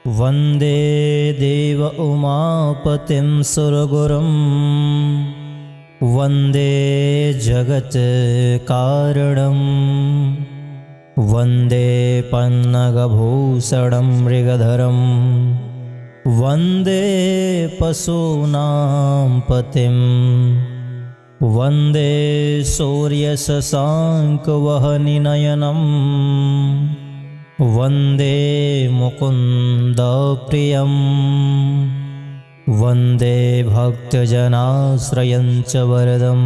वन्दे देव उमापतिं सुरगुरुं वन्दे जगत्कारणं वन्दे पन्नगभूषणं मृगधरं वन्दे पशूनां पतिं वन्दे सूर्यशशाङ्कवहनिनयनं वन्दे मुकुन्दप्रियं वन्दे भक्तजनाश्रयं च वरदं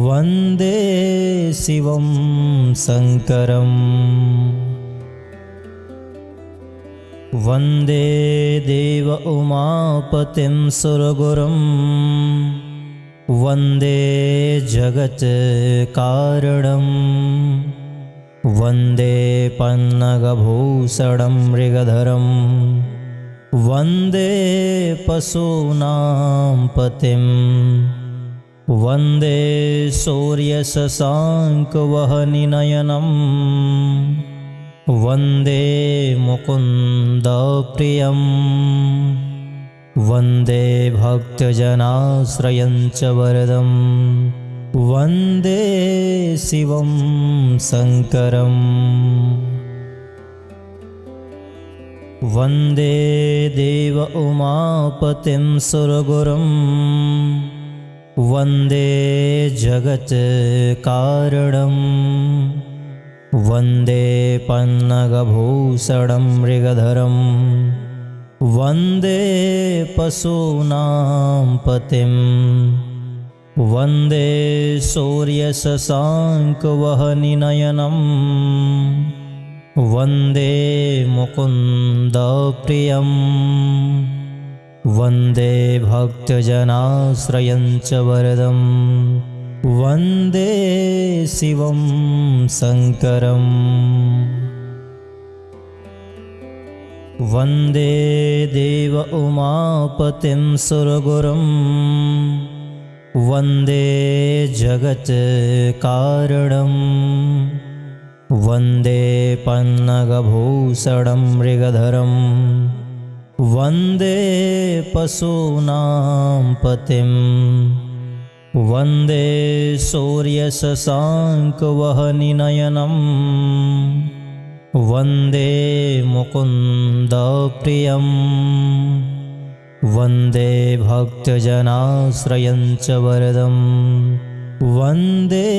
वन्दे शिवं शङ्करम् वन्दे देव उमापतिं सुरगुरुं वन्दे जगत्कारणं वन्दे पन्नगभूषणं मृगधरं वन्दे पशूनां पतिं वन्दे सूर्यशशाङ्कवहनिनयनं वन्दे मुकुन्दप्रियं वन्दे भक्तजनाश्रयं च वरदं वन्दे शिवं शङ्करम् वन्दे देव उमापतिं सुरगुरुं वन्दे जगत्कारणं वन्दे पन्नगभूषणं मृगधरं वन्दे पशूनां पतिं वन्दे सूर्यशशाङ्कवहनिनयनं वन्दे मुकुन्दप्रियं वन्दे भक्तजनाश्रयं च वरदं वन्दे शिवं शङ्करम् वन्दे देव उमापतिं सुरगुरुं वन्दे जगत्कारणं वन्दे पन्नगभूषणं मृगधरं वन्दे पशूनां पतिं वन्दे सूर्यशशाङ्कवहनिनयनं वन्दे मुकुन्दप्रियं वन्दे भक्तजनाश्रयं च वरदं वन्दे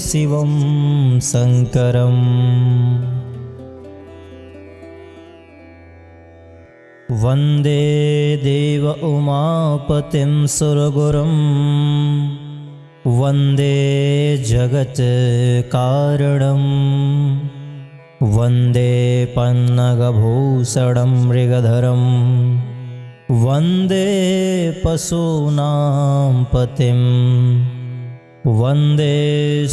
शिवं शङ्करम् वन्दे देव उमापतिं सुरगुरुं वन्दे जगत्कारणं वन्दे पन्नगभूषणं मृगधरं वन्दे पशूनां पतिं वन्दे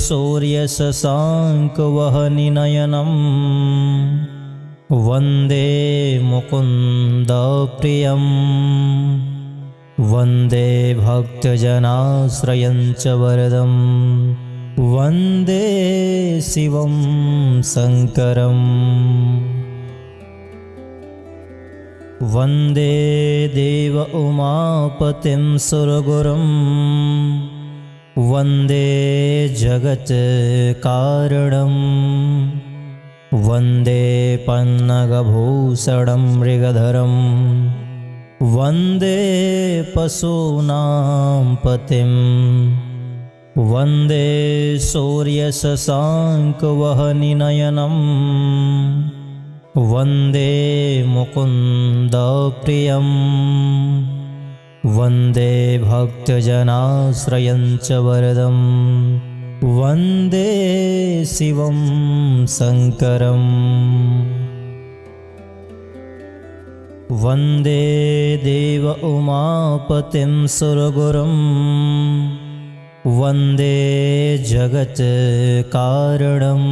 सूर्यशशाङ्कवहनिनयनं वन्दे मुकुन्दप्रियं वन्दे भक्तजनाश्रयं च वरदं वन्दे शिवं शङ्करम् वन्दे देव उमापतिं सुरगुरुं वन्दे जगत्कारणं वन्दे पन्नगभूषणं मृगधरं वन्दे पशूनां पतिं वन्दे सूर्यशशाङ्कवहनिनयनं वन्दे मुकुन्दप्रियं वन्दे भक्तजनाश्रयं च वरदं वन्दे शिवं शङ्करम् वन्दे देव उमापतिं सुरगुरुं वन्दे जगत्कारणं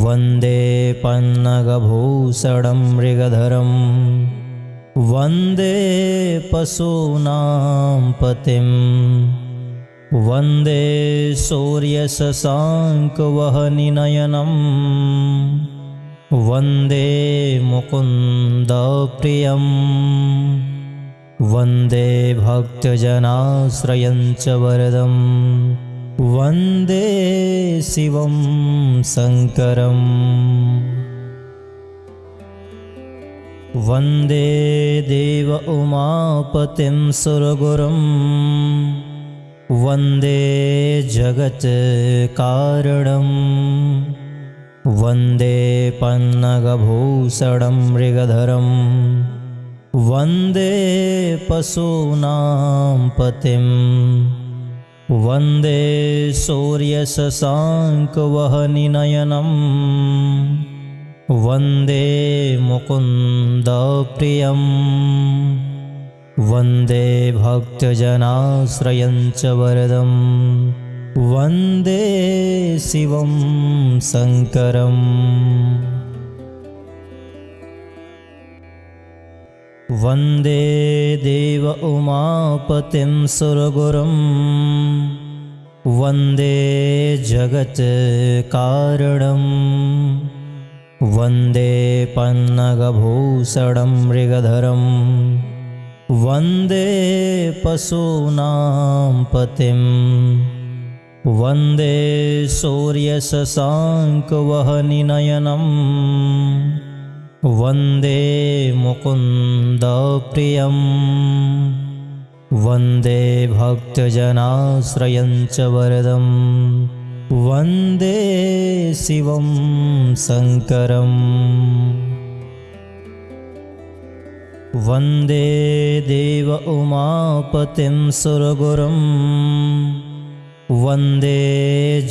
वन्दे पन्नगभूषणं मृगधरं वन्दे पशूनां पतिं वन्दे सूर्यशशाङ्कवहनिनयनं वन्दे मुकुन्दप्रियं वन्दे भक्तजनाश्रयं च वरदं वन्दे शिवं शङ्करम् वन्दे देव उमापतिं सुरगुरुं वन्दे जगत्कारणं वन्दे पन्नगभूषणं मृगधरं वन्दे पशूनां पतिं वन्दे सूर्यशशाङ्कवहनिनयनं वन्दे मुकुन्दप्रियं वन्दे भक्तजनाश्रयं च वरदं वन्दे शिवं शङ्करम् वन्दे देव उमापतिं सुरगुरुं वन्दे जगत्कारणं वन्दे पन्नगभूषणं मृगधरं वन्दे पशूनां पतिं वन्दे सूर्यशशाङ्कवहनिनयनं वन्दे मुकुन्दप्रियं वन्दे भक्तजनाश्रयं च वरदं वन्दे शिवं शङ्करम् वन्दे देव उमापतिं सुरगुरुं वन्दे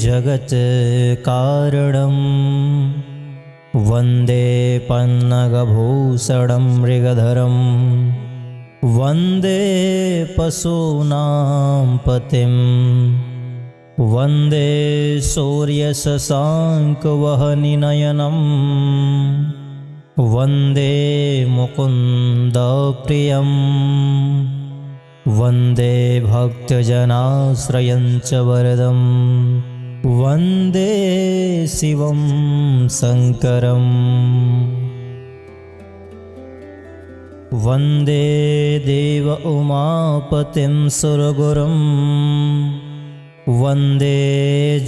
जगत्कारणं वन्दे पन्नगभूषणं मृगधरं वन्दे पशूनां पतिं वन्दे सूर्यशशाङ्कवहनिनयनं वन्दे मुकुन्दप्रियं वन्दे भक्तजनाश्रयं च वरदं वन्दे शिवं शङ्करम् वन्दे देव उमापतिं सुरगुरुं वन्दे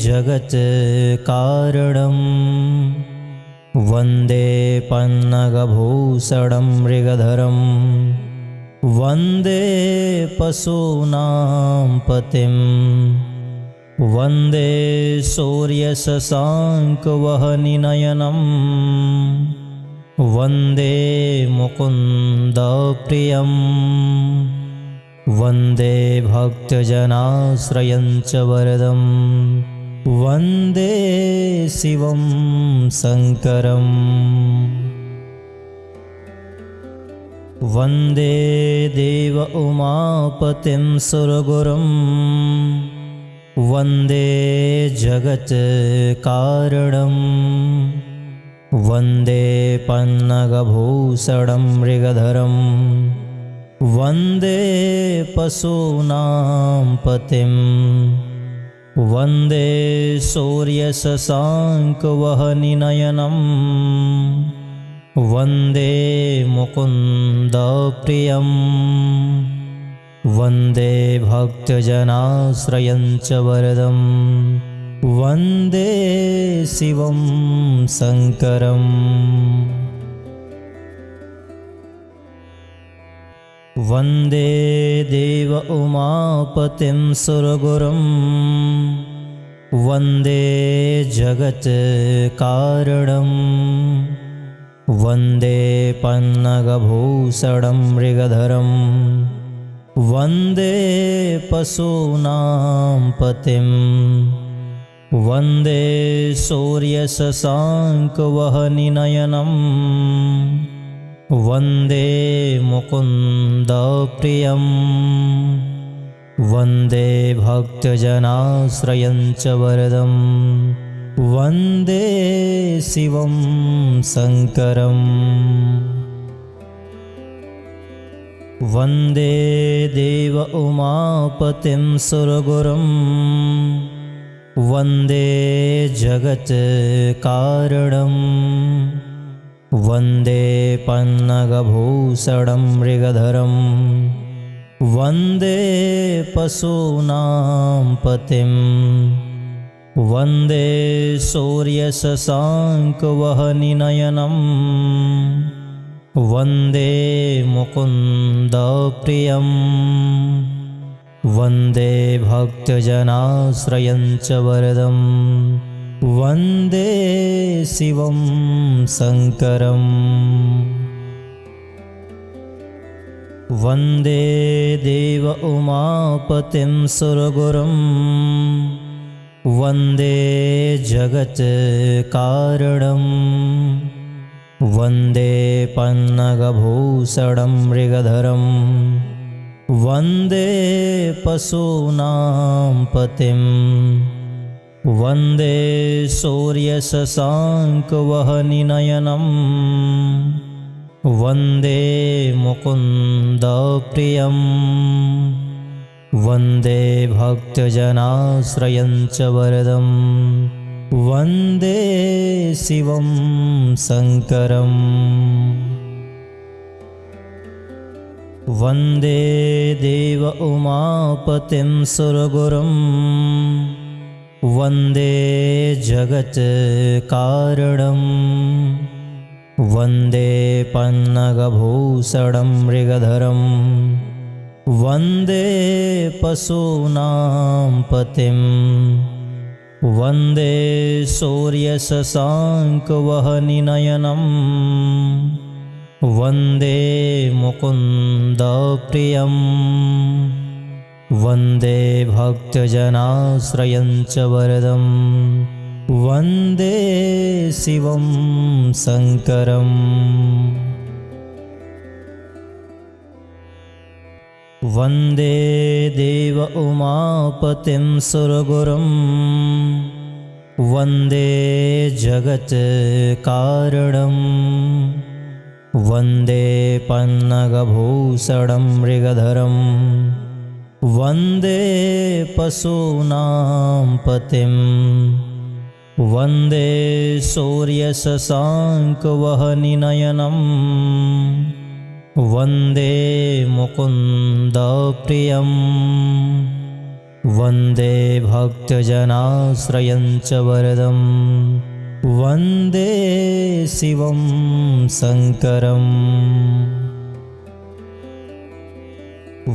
जगत्कारणं वन्दे पन्नगभूषणं मृगधरं वन्दे पशूनां पतिं वन्दे सूर्यशशाङ्कवहनिनयनं वन्दे मुकुन्दप्रियं वन्दे भक्तजनाश्रयं च वरदं वन्दे शिवं शङ्करम् वन्दे देव उमापतिं सुरगुरुं वन्दे जगत्कारणं वन्दे पन्नगभूषणं मृगधरं वन्दे पशूनां पतिं वन्दे सूर्यशशाङ्कवहनिनयनं वन्दे मुकुन्दप्रियं वन्दे भक्तजनाश्रयं च वरदं वन्दे शिवं शङ्करम् वन्दे देव उमापतिं सुरगुरुं वन्दे जगत्कारणं वन्दे पन्नगभूषणं मृगधरं वन्दे पशूनां पतिं वन्दे सूर्यशशाङ्कवहनिनयनं वन्दे मुकुन्दप्रियं वन्दे भक्तजनाश्रयं च वरदं वन्दे शिवं शङ्करम् वन्दे देव उमापतिं सुरगुरुं वन्दे जगत्कारणं वन्दे पन्नगभूषणं मृगधरं वन्दे पशूनां पतिं वन्दे सूर्यशशाङ्कवहनिनयनं वन्दे मुकुन्दप्रियं वन्दे भक्तजनाश्रयं च वरदं वन्दे शिवं शङ्करम् वन्दे देव उमापतिं सुरगुरुं वन्दे जगत्कारणं वन्दे पन्नगभूषणं मृगधरं वन्दे पशूनां पतिं वन्दे सूर्यशशाङ्कवहनिनयनं वन्दे मुकुन्दप्रियं वन्दे भक्तजनाश्रयं च वरदं वन्दे शिवं शङ्करम् वन्दे देव उमापतिं सुरगुरुं वन्दे जगत्कारणं वन्दे पन्नगभूषणं मृगधरं वन्दे पशूनां पतिं वन्दे सूर्यशशाङ्कवहनिनयनं वन्दे मुकुन्दप्रियं वन्दे भक्तजनाश्रयं च वरदं वन्दे शिवं शङ्करम् वन्दे देव उमापतिं सुरगुरुं वन्दे जगत्कारणं वन्दे पन्नगभूषणं मृगधरं वन्दे पशूनां पतिं वन्दे सूर्यशशाङ्कवहनिनयनं वन्दे मुकुन्दप्रियं वन्दे भक्तजनाश्रयं च वरदं वन्दे शिवं शङ्करम्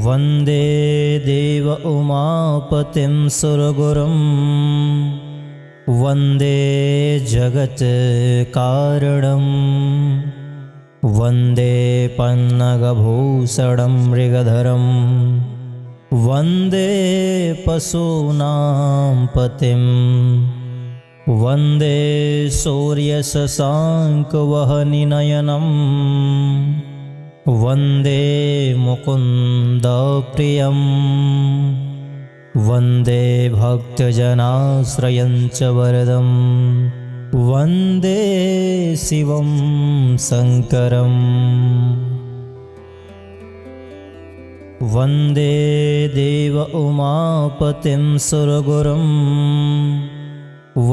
वन्दे देव उमापतिं सुरगुरुं वन्दे जगत्कारणं वन्दे पन्नगभूषणं मृगधरं वन्दे पशूनां पतिं वन्दे सूर्यशशाङ्कवहनिनयनं वन्दे मुकुन्दप्रियं वन्दे भक्तजनाश्रयं च वरदं वन्दे शिवं शङ्करम् वन्दे देव उमापतिं सुरगुरुं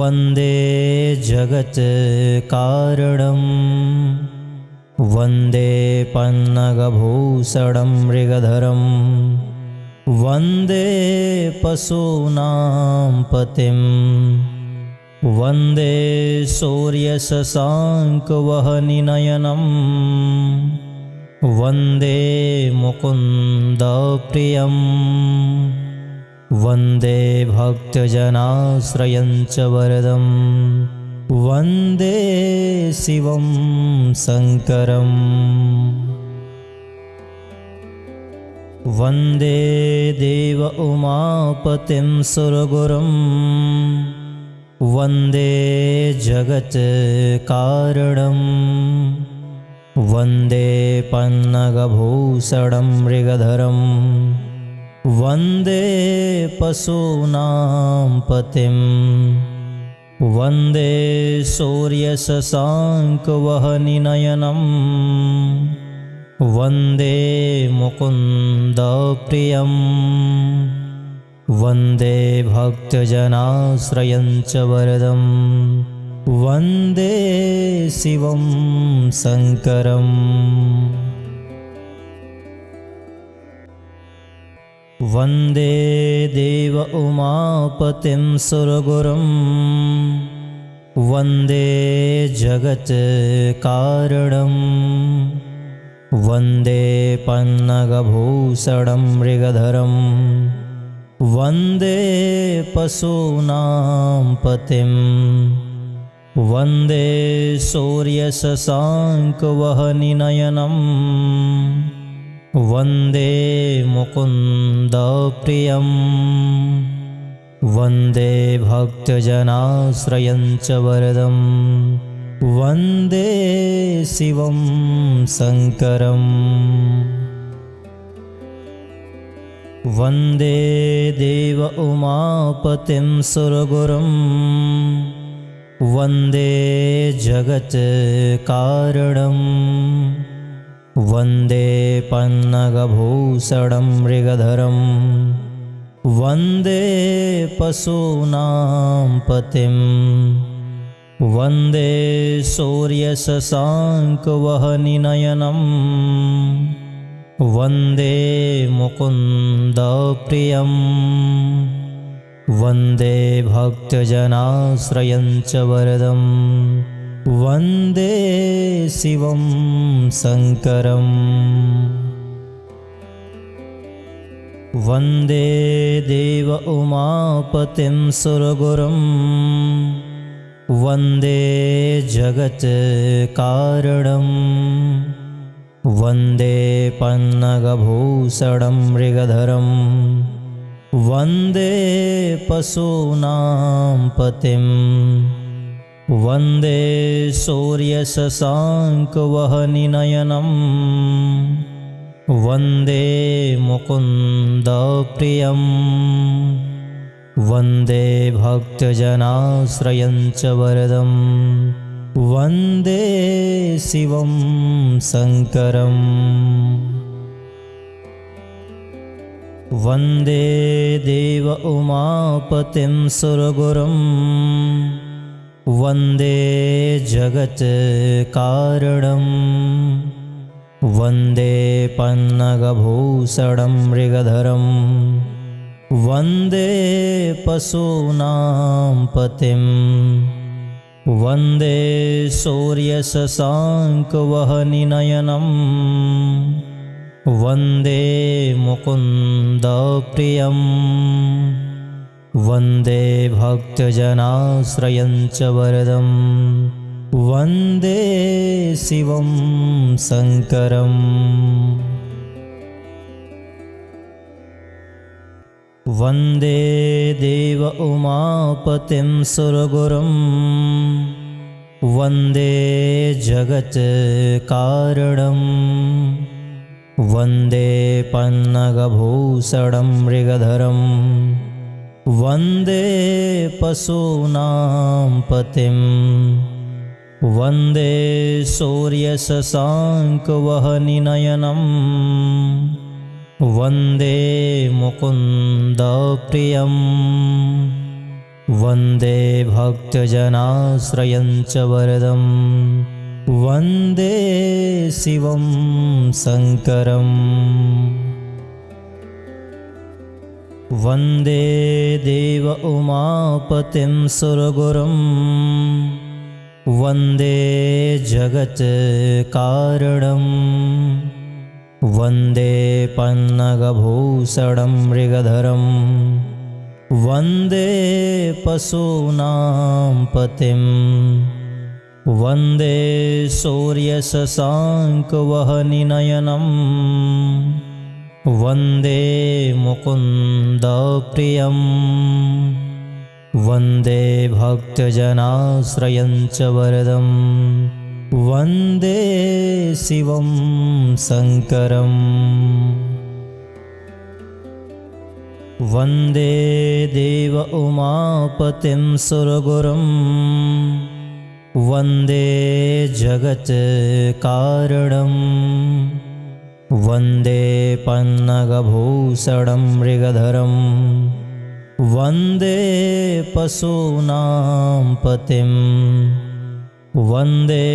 वन्दे जगत्कारणं वन्दे पन्नगभूषणं मृगधरं वन्दे पशूनां पतिं वन्दे सूर्यशशाङ्कवहनिनयनं वन्दे मुकुन्दप्रियं वन्दे भक्तजनाश्रयं च वरदं वन्दे शिवं शङ्करम् वन्दे देव उमापतिं सुरगुरुं वन्दे जगत्कारणं वन्दे पन्नगभूषणं मृगधरं वन्दे पशूनां पतिं वन्दे सूर्यशशाङ्कवहनिनयनं वन्दे मुकुन्दप्रियं वन्दे भक्तजनाश्रयं च वरदं वन्दे शिवं शङ्करम् वन्दे देव उमापतिं सुरगुरुं वन्दे जगत्कारणं वन्दे पन्नगभूषणं मृगधरं वन्दे पशूनां पतिं वन्दे सूर्यशशाङ्कवहनिनयनं वन्दे मुकुन्दप्रियं वन्दे भक्तजनाश्रयं च वरदं वन्दे शिवं शङ्करम् वन्दे देव उमापतिं सुरगुरुं वन्दे जगत्कारणं वन्दे पन्नगभूषणं मृगधरं वन्दे पशूनां पतिं वन्दे सूर्यशशाङ्कवहनिनयनं वन्दे मुकुन्दप्रियं वन्दे भक्तजनाश्रयं च वरदं वन्दे शिवं शङ्करम् वन्दे देव उमापतिं सुरगुरुं वन्दे जगत्कारणं वन्दे पन्नगभूषणं मृगधरं वन्दे पशूनां पतिं वन्दे सूर्यशशाङ्कवहनिनयनं वन्दे मुकुन्दप्रियं वन्दे भक्तजनाश्रयं च वरदं वन्दे शिवं शङ्करम् वन्दे देव उमापतिं सुरगुरुं वन्दे जगत्कारणं वन्दे पन्नगभूषणं मृगधरं वन्दे पशूनां पतिं वन्दे सूर्यशशाङ्कवहनिनयनं वन्दे मुकुन्दप्रियं वन्दे भक्तजनाश्रयं च वरदं वन्दे शिवं शङ्करम् वन्दे देव उमापतिं सुरगुरुं वन्दे जगत्कारणं वन्दे पन्नगभूषणं मृगधरं वन्दे पशूनां पतिं वन्दे सूर्यशशाङ्कवहनिनयनं वन्दे मुकुन्दप्रियं वन्दे भक्तजनाश्रयं च वरदं वन्दे शिवं शङ्करम् वन्दे देव उमापतिं सुरगुरुं वन्दे जगत्कारणं वन्दे पन्नगभूषणं मृगधरं वन्दे पशूनां पतिं वन्दे सूर्यशशाङ्कवहनिनयनं वन्दे मुकुन्दप्रियं वन्दे भक्तजनाश्रयं च वरदं वन्दे शिवं शङ्करम् वन्दे देव उमापतिं सुरगुरुं वन्दे जगत्कारणं वन्दे पन्नगभूषणं मृगधरं वन्दे पशूनां पतिं वन्दे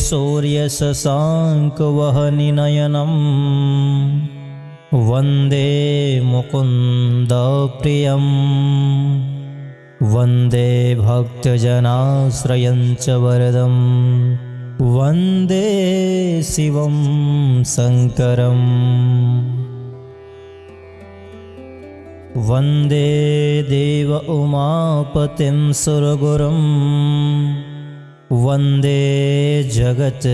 सूर्यशशाङ्कवहनिनयनं वन्दे मुकुन्दप्रियं वन्दे भक्तजनाश्रयं च वरदं वन्दे शिवं शङ्करम् वन्दे देव उमापतिं सुरगुरुं वन्दे जगत्कारणं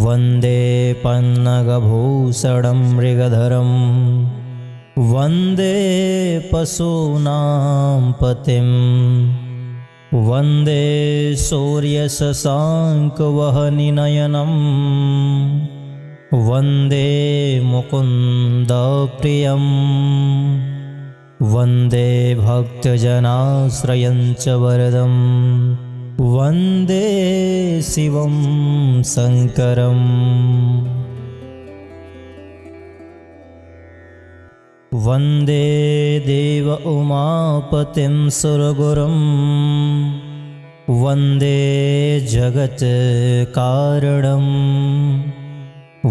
वन्दे पन्नगभूषणं मृगधरं वन्दे पशूनां पतिं वन्दे सूर्यशशाङ्कवहनिनयनं वन्दे मुकुन्दप्रियं वन्दे भक्तजनाश्रयं च वरदं वन्दे शिवं शङ्करम् वन्दे देव उमापतिं सुरगुरुं वन्दे जगत्कारणं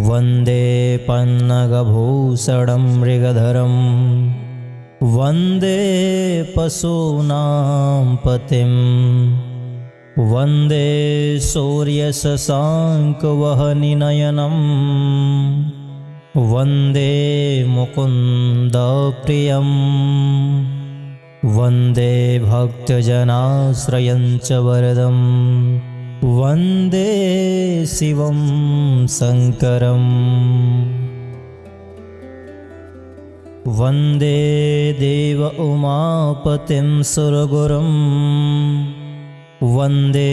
वन्दे पन्नगभूषणं मृगधरं वन्दे पशूनां पतिं वन्दे सूर्यशशाङ्कवहनिनयनं वन्दे मुकुन्दप्रियं वन्दे भक्तजनाश्रयं च वरदं वन्दे शिवं शङ्करम् वन्दे देव उमापतिं सुरगुरुं वन्दे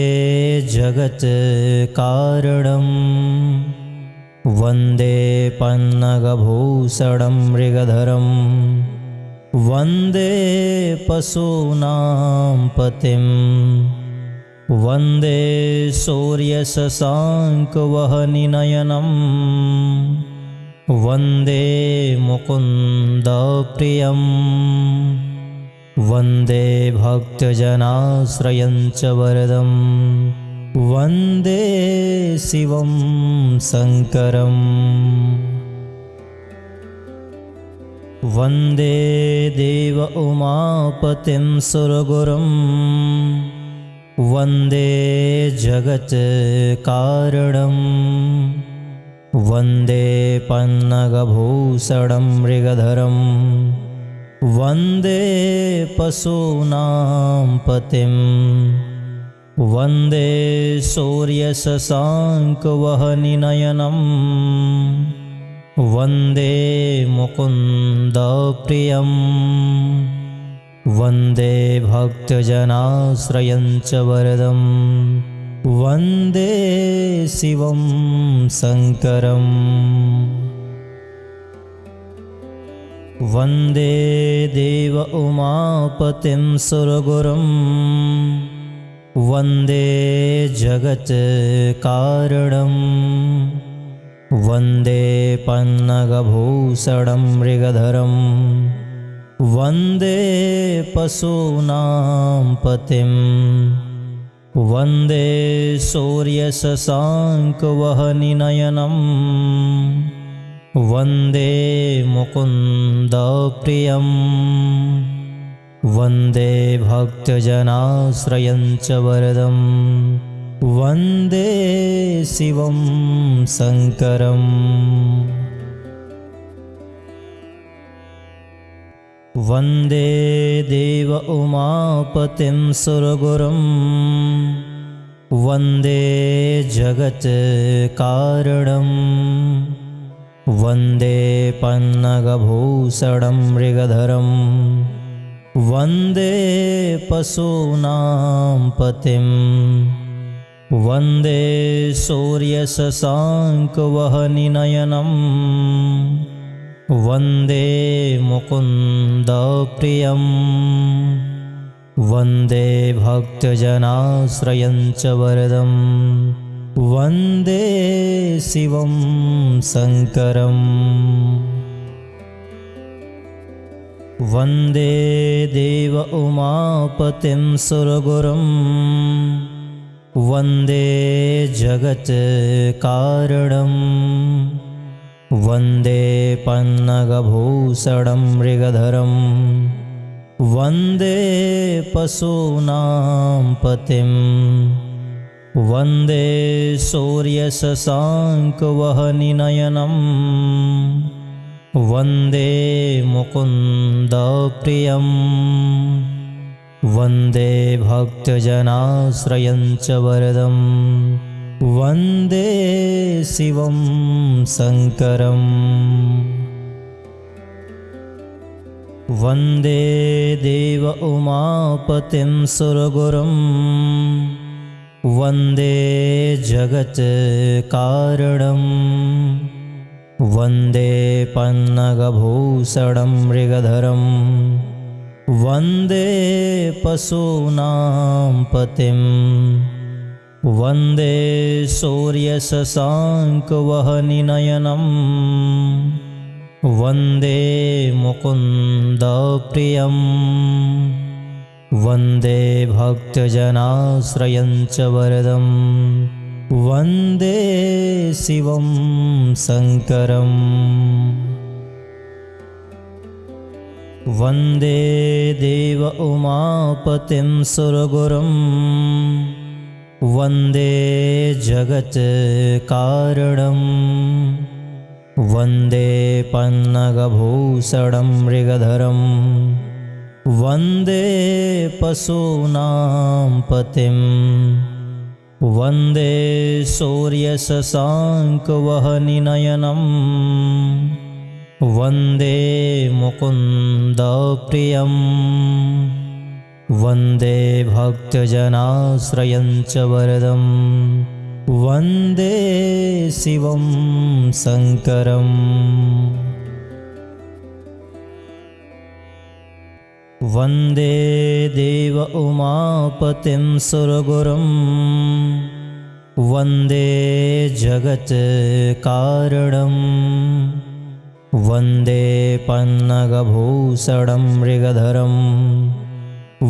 जगत्कारणं वन्दे पन्नगभूषणं मृगधरं वन्दे पशूनां पतिं वन्दे सूर्यशशाङ्कवहनिनयनं वन्दे मुकुन्दप्रियं वन्दे भक्तजनाश्रयं च वरदं वन्दे शिवं शङ्करम् वन्दे देव उमापतिं सुरगुरुं वन्दे जगत्कारणं वन्दे पन्नगभूषणं मृगधरं वन्दे पशूनां पतिं वन्दे सूर्यशशाङ्कवहनिनयनं वन्दे मुकुन्दप्रियं वन्दे भक्तजनाश्रयं च वरदं वन्दे शिवं शङ्करम् वन्दे देव उमापतिं सुरगुरुं वन्दे जगत्कारणं वन्दे पन्नगभूषणं मृगधरं वन्दे पशूनां पतिं वन्दे सूर्यशशाङ्कवहनिनयनं वन्दे मुकुन्दप्रियं वन्दे भक्तजनाश्रयं च वरदं वन्दे शिवं शङ्करम् वन्दे देव उमापतिं सुरगुरुं वन्दे जगत्कारणं वन्दे पन्नगभूषणं मृगधरं वन्दे पशूनां पतिं वन्दे सूर्यशशाङ्कवहनिनयनं वन्दे मुकुन्दप्रियं वन्दे भक्तजनाश्रयं च वरदं वन्दे शिवं शङ्करम् वन्दे देव उमापतिं सुरगुरुं वन्दे जगत्कारणं वन्दे पन्नगभूषणं मृगधरं वन्दे पशूनां पतिं वन्दे सूर्यशशाङ्कवहनिनयनं वन्दे मुकुन्दप्रियं वन्दे भक्तजनाश्रयं च वरदं वन्दे शिवं शङ्करम् वन्दे देव उमापतिं सुरगुरुं वन्दे जगत्कारणं वन्दे पन्नगभूषणं मृगधरं वन्दे पशूनां पतिं वन्दे सूर्यशशाङ्कवहनिनयनं वन्दे मुकुन्दप्रियं वन्दे भक्तजनाश्रयं च वरदं वन्दे शिवं शङ्करम् वन्दे देव उमापतिं सुरगुरुं वन्दे जगत्कारणं वन्दे पन्नगभूषणं मृगधरं वन्दे पशूनां पतिं वन्दे सूर्यशशाङ्कवहनिनयनं वन्दे मुकुन्दप्रियं वन्दे भक्तजनाश्रयं च वरदं वन्दे शिवं शङ्करम् वन्दे देव उमापतिं सुरगुरुं वन्दे जगत्कारणं वन्दे पन्नगभूषणं मृगधरं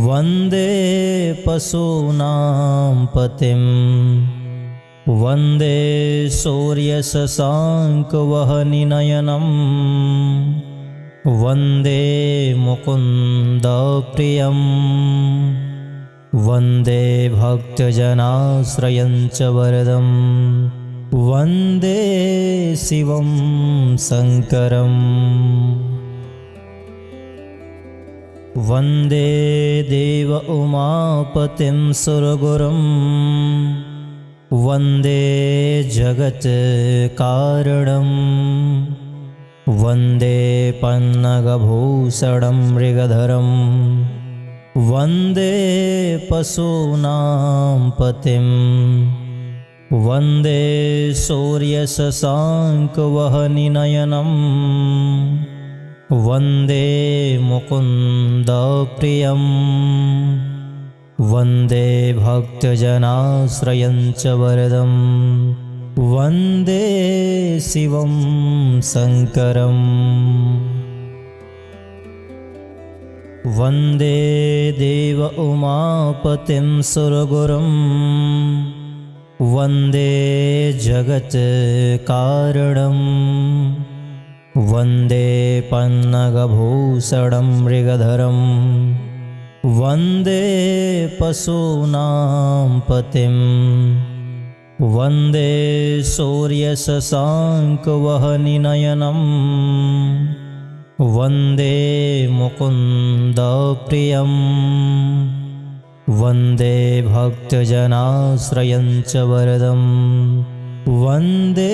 वन्दे पशूनां पतिं वन्दे सूर्यशशाङ्कवहनिनयनं वन्दे मुकुन्दप्रियं वन्दे भक्तजनाश्रयं च वरदं वन्दे शिवं शङ्करम् वन्दे देव उमापतिं सुरगुरुं वन्दे जगत्कारणं वन्दे पन्नगभूषणं मृगधरं वन्दे पशूनां पतिं वन्दे सूर्यशशाङ्कवहनिनयनं वन्दे मुकुन्दप्रियं वन्दे भक्तजनाश्रयं च वरदं वन्दे शिवं शङ्करम् वन्दे देव उमापतिं सुरगुरुं वन्दे जगत्कारणं वन्दे पन्नगभूषणं मृगधरं वन्दे पशूनां पतिं वन्दे सूर्यशशाङ्कवहनिनयनं वन्दे मुकुन्दप्रियं वन्दे भक्तजनाश्रयं च वरदं वन्दे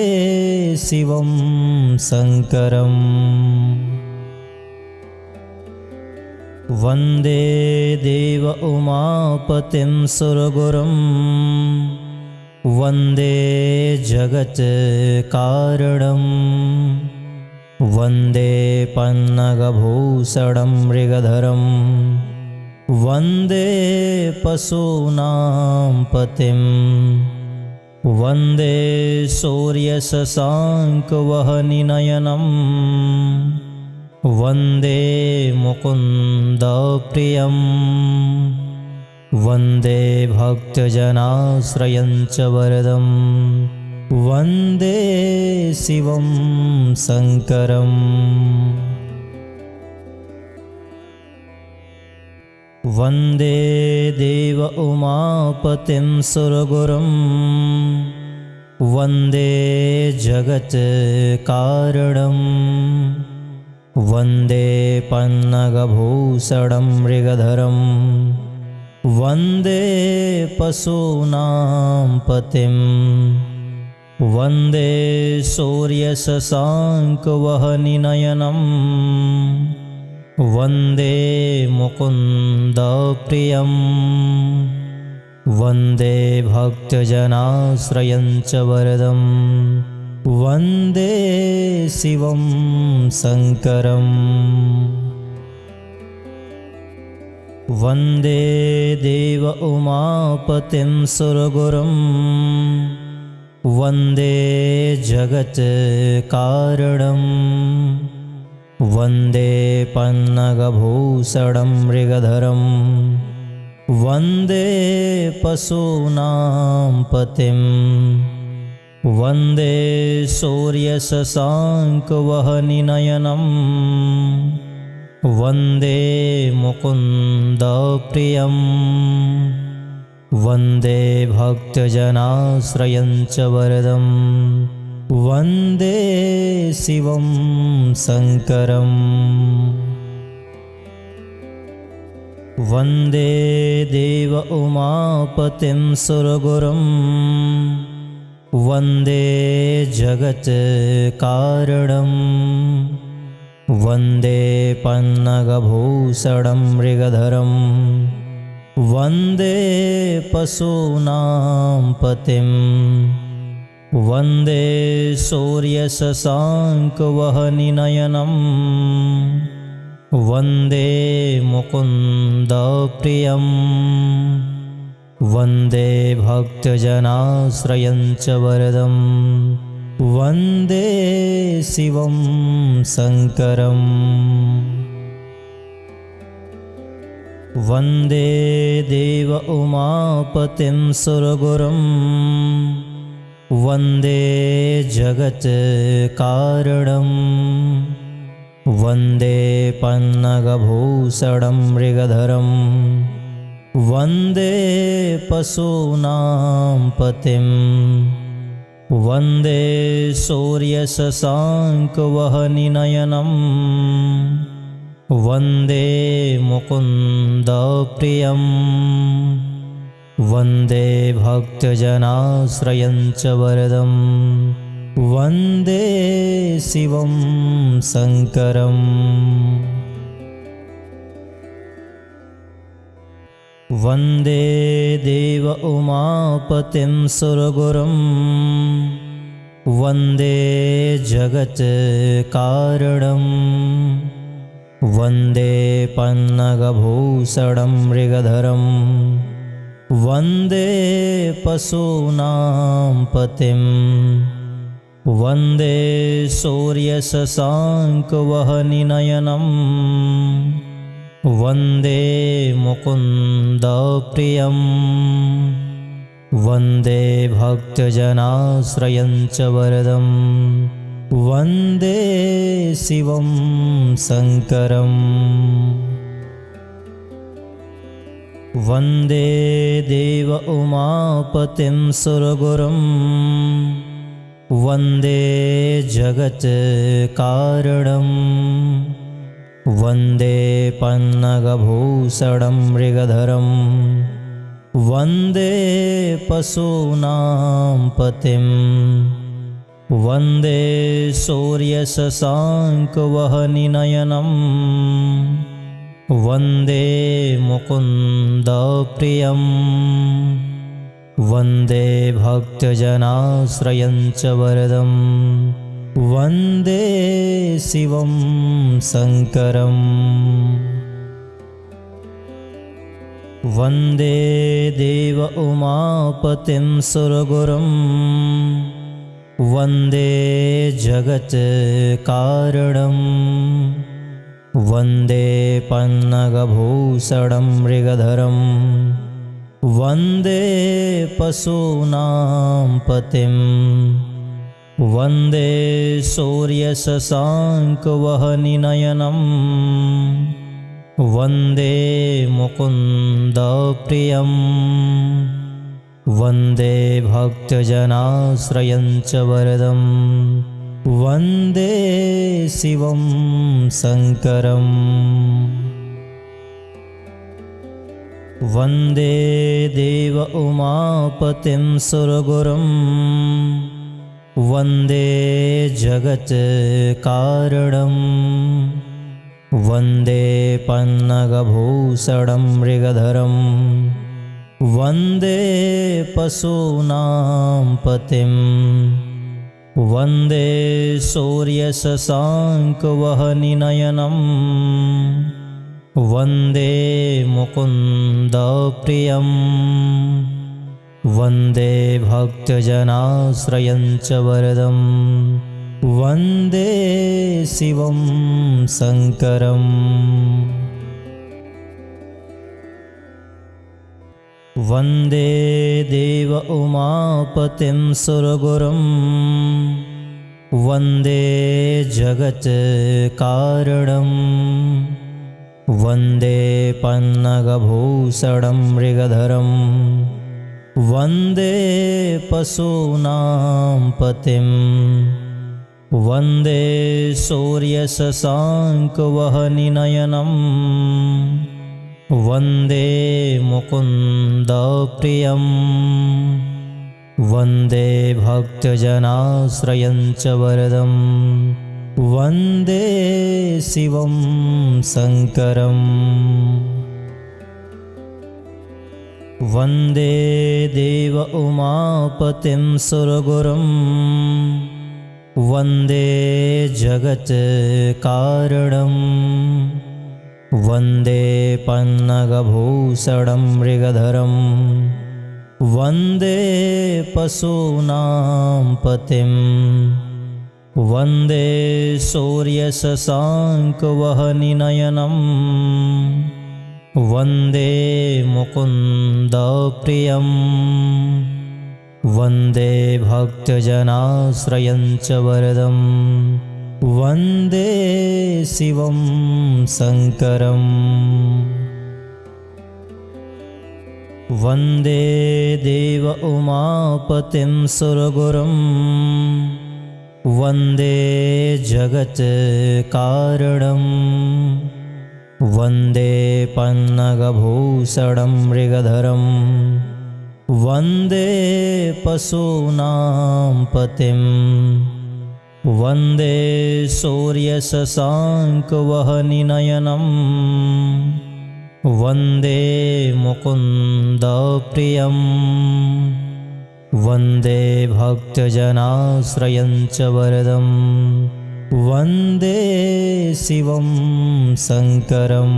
शिवं शङ्करम् वन्दे देव उमापतिं सुरगुरुं वन्दे जगत्कारणं वन्दे पन्नगभूषणं मृगधरं वन्दे पशूनां पतिं वन्दे सूर्यशशाङ्कवहनिनयनं वन्दे मुकुन्दप्रियं वन्दे भक्तजनाश्रयं च वरदं वन्दे शिवं शङ्करम् वन्दे देव उमापतिं सुरगुरुं वन्दे जगत्कारणं वन्दे पन्नगभूषणं मृगधरं वन्दे पशूनां पतिं वन्दे सूर्यशशाङ्कवहनिनयनं वन्दे मुकुन्दप्रियं वन्दे भक्तजनाश्रयं च वरदं वन्दे शिवं शङ्करम् वन्दे देव उमापतिं सुरगुरुं वन्दे जगत्कारणं वन्दे पन्नगभूषणं मृगधरं वन्दे पशूनां पतिं वन्दे सूर्यशशाङ्कवहनिनयनं वन्दे मुकुन्दप्रियं वन्दे भक्तजनाश्रयं च वरदं वन्दे शिवं शङ्करम् वन्दे देव उमापतिं सुरगुरुं वन्दे जगत्कारणं वन्दे पन्नगभूषणं मृगधरं वन्दे पशूनां पतिं वन्दे सूर्यशशाङ्कवहनिनयनं वन्दे मुकुन्दप्रियं वन्दे भक्तजनाश्रयं च वरदं वन्दे शिवं शङ्करम् वन्दे देव उमापतिं सुरगुरुं वन्दे जगत्कारणं वन्दे पन्नगभूषणं मृगधरं वन्दे पशूनां पतिं वन्दे सूर्यशशाङ्कवहनिनयनं वन्दे मुकुन्दप्रियं वन्दे भक्तजनाश्रयं च वरदं वन्दे शिवं शङ्करम् वन्दे देव उमापतिं सुरगुरुं वन्दे जगत्कारणं वन्दे पन्नगभूषणं मृगधरं वन्दे पशूनां पतिं वन्दे सूर्यशशाङ्कवहनिनयनं वन्दे मुकुन्दप्रियं वन्दे भक्तजनाश्रयं च वरदं वन्दे शिवं शङ्करम् वन्दे देव उमापतिं सुरगुरुं वन्दे जगत्कारणं वन्दे पन्नगभूषणं मृगधरं वन्दे पशूनां पतिं वन्दे सूर्यशशाङ्कवहनिनयनं वन्दे मुकुन्दप्रियं वन्दे भक्तजनाश्रयं च वरदं वन्दे शिवं शङ्करम् वन्दे देव उमापतिं सुरगुरुं वन्दे जगत्कारणं वन्दे पन्नगभूषणं मृगधरं वन्दे पशूनां पतिं वन्दे सूर्यशशाङ्कवहनिनयनं वन्दे मुकुन्दप्रियं वन्दे भक्तजनाश्रयं च वरदं वन्दे शिवं शङ्करम् वन्दे देव उमापतिं सुरगुरुं वन्दे जगत्कारणं वन्दे पन्नगभूषणं मृगधरं वन्दे पशूनां पतिं वन्दे सूर्यशशाङ्कवहनिनयनं वन्दे मुकुन्दप्रियं वन्दे भक्तजनाश्रयं च वरदं वन्दे शिवं शङ्करम् वन्दे देव उमापतिं सुरगुरुं वन्दे जगत्कारणं वन्दे पन्नगभूषणं मृगधरं वन्दे पशूनां पतिं वन्दे सूर्यशशाङ्कवहनिनयनं वन्दे मुकुन्दप्रियं वन्दे भक्तजनाश्रयं च वरदं वन्दे शिवं शङ्करम् वन्दे देव उमापतिं सुरगुरुं वन्दे जगत्कारणं वन्दे पन्नगभूषणं मृगधरं वन्दे पशूनां पतिं वन्दे सूर्यशशाङ्कवहनिनयनं वन्दे मुकुन्दप्रियं वन्दे भक्तजनाश्रयं च वरदं वन्दे शिवं शङ्करम् वन्दे देव उमापतिं सुरगुरुं वन्दे जगत्कारणं वन्दे पन्नगभूषणं मृगधरं वन्दे पशूनां पतिं वन्दे सूर्यशशाङ्कवहनिनयनं वन्दे मुकुन्दप्रियं वन्दे भक्तजनाश्रयं च वरदं वन्दे शिवं शङ्करम्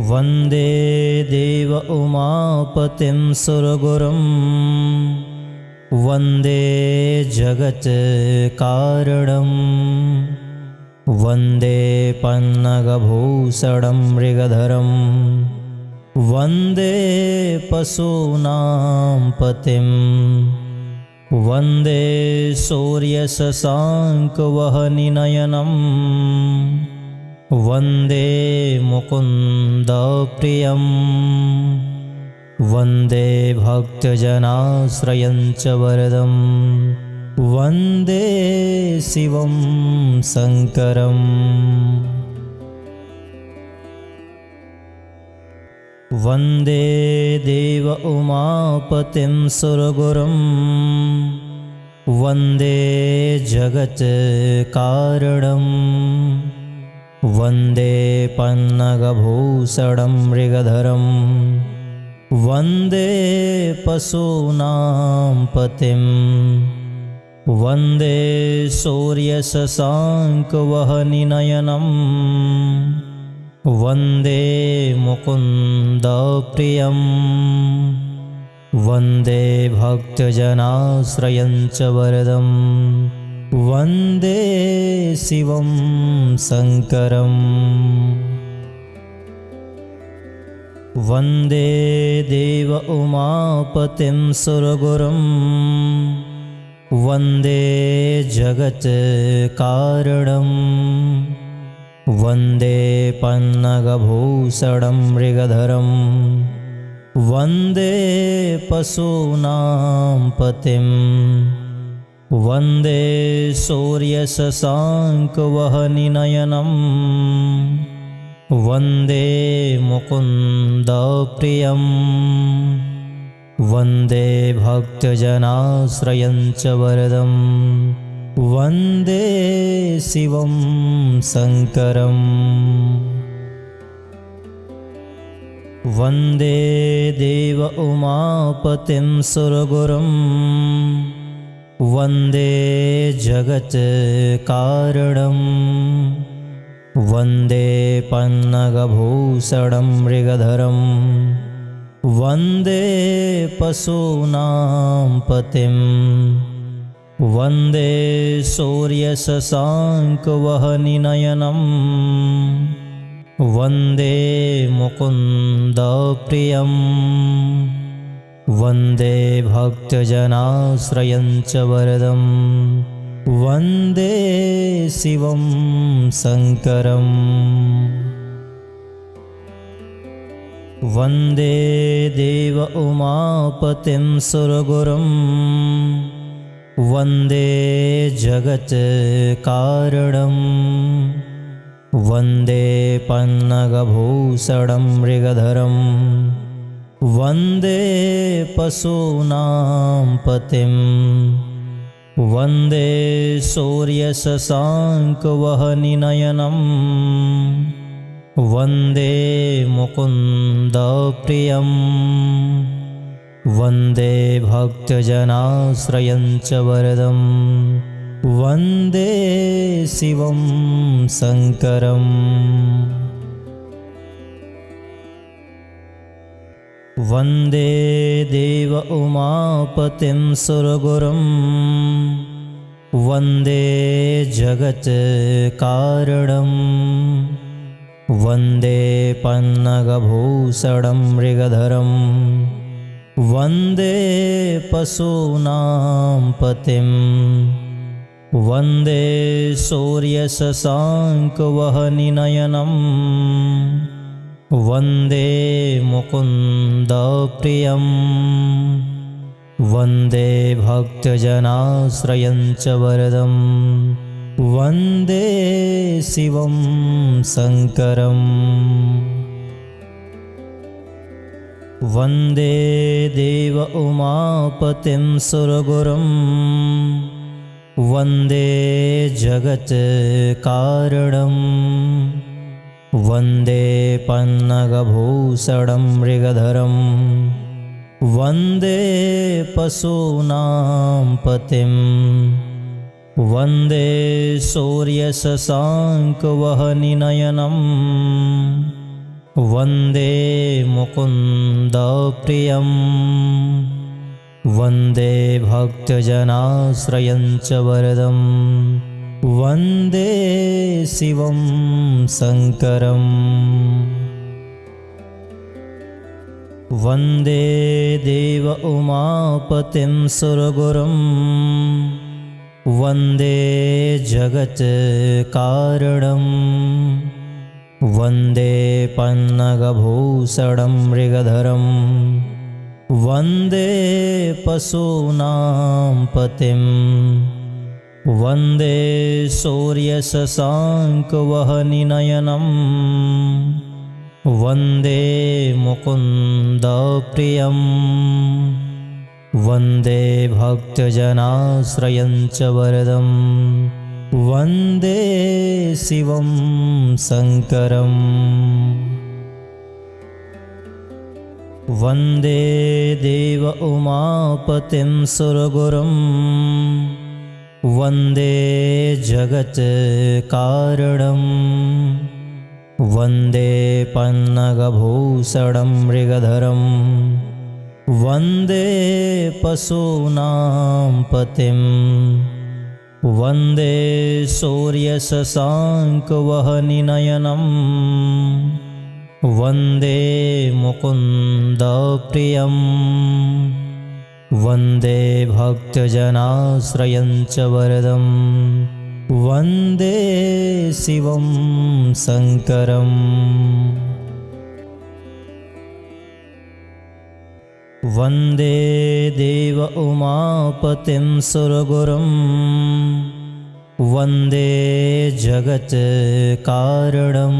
वन्दे देव उमापतिं सुरगुरुं वन्दे जगत्कारणं वन्दे पन्नगभूषणं मृगधरं वन्दे पशूनां पतिं वन्दे सूर्यशशाङ्कवहनिनयनं वन्दे मुकुन्दप्रियं वन्दे भक्तजनाश्रयं च वरदं वन्दे शिवं शङ्करम् वन्दे देव उमापतिं सुरगुरुं वन्दे जगत्कारणं वन्दे पन्नगभूषणं मृगधरं वन्दे पशूनां पतिं वन्दे सूर्यशशाङ्कवहनिनयनं वन्दे मुकुन्दप्रियं वन्दे भक्तजनाश्रयं च वरदं वन्दे शिवं शङ्करम् वन्दे देव उमापतिं सुरगुरुं वन्दे जगत्कारणं वन्दे पन्नगभूषणं मृगधरं वन्दे पशूनां पतिं वन्दे सूर्यशशाङ्कवहनिनयनं वन्दे मुकुन्दप्रियं वन्दे भक्तजनाश्रयं च वरदं वन्दे शिवं शङ्करम् वन्दे देव उमापतिं सुरगुरुं वन्दे जगत्कारणं वन्दे पन्नगभूषणं मृगधरं वन्दे पशूनां पतिं वन्दे सूर्यशशाङ्कवहनिनयनं वन्दे मुकुन्दप्रियं वन्दे भक्तजनाश्रयं च वरदं वन्दे शिवं शङ्करम् वन्दे देव उमापतिं सुरगुरुं वन्दे जगत्कारणं वन्दे पन्नगभूषणं मृगधरं वन्दे पशूनां पतिं वन्दे सूर्यशशाङ्कवहनिनयनं वन्दे मुकुन्दप्रियं वन्दे भक्तजनाश्रयं च वरदं वन्दे शिवं शङ्करम् वन्दे देव उमापतिं सुरगुरुं वन्दे जगत्कारणं वन्दे पन्नगभूषणं मृगधरं वन्दे पशूनां पतिं वन्दे सूर्यशशाङ्कवहनिनयनं वन्दे मुकुन्दप्रियं वन्दे भक्तजनाश्रयं च वरदं वन्दे शिवं शङ्करम् वन्दे देव उमापतिं सुरगुरुं वन्दे जगत्कारणं वन्दे पन्नगभूषणं मृगधरं वन्दे पशूनां पतिं वन्दे सूर्यशशाङ्कवहनिनयनं वन्दे मुकुन्दप्रियं वन्दे भक्तजनाश्रयं च वरदं वन्दे शिवं शङ्करम् वन्दे देव उमापतिं सुरगुरुं वन्दे जगत्कारणं वन्दे पन्नगभूषणं मृगधरं वन्दे पशूनां पतिं वन्दे सूर्यशशाङ्कवहनिनयनं वन्दे मुकुन्दप्रियं वन्दे भक्तजनाश्रयं च वरदं वन्दे शिवं शङ्करम् वन्दे देव उमापतिं सुरगुरुं वन्दे जगत्कारणं वन्दे पन्नगभूषणं मृगधरं वन्दे पशूनां पतिं वन्दे सूर्यशशाङ्कवहनिनयनं वन्दे मुकुन्दप्रियं वन्दे भक्तजनाश्रयं च वरदं वन्दे शिवं शङ्करम् वन्दे देव उमापतिं सुरगुरुं वन्दे जगत्कारणं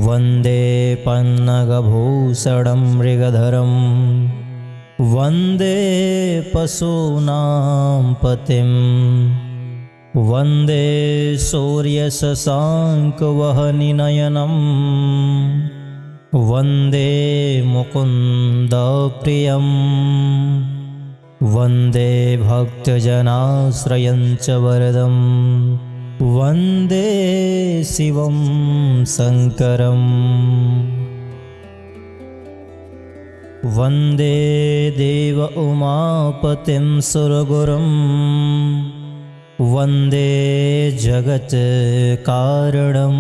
वन्दे पन्नगभूषणं मृगधरं वन्दे पशूनां पतिं वन्दे सूर्यशशाङ्कवहनिनयनं वन्दे मुकुन्दप्रियं वन्दे भक्तजनाश्रयं च वरदं वन्दे शिवं शङ्करम् वन्दे देव उमापतिं सुरगुरुं वन्दे जगत्कारणं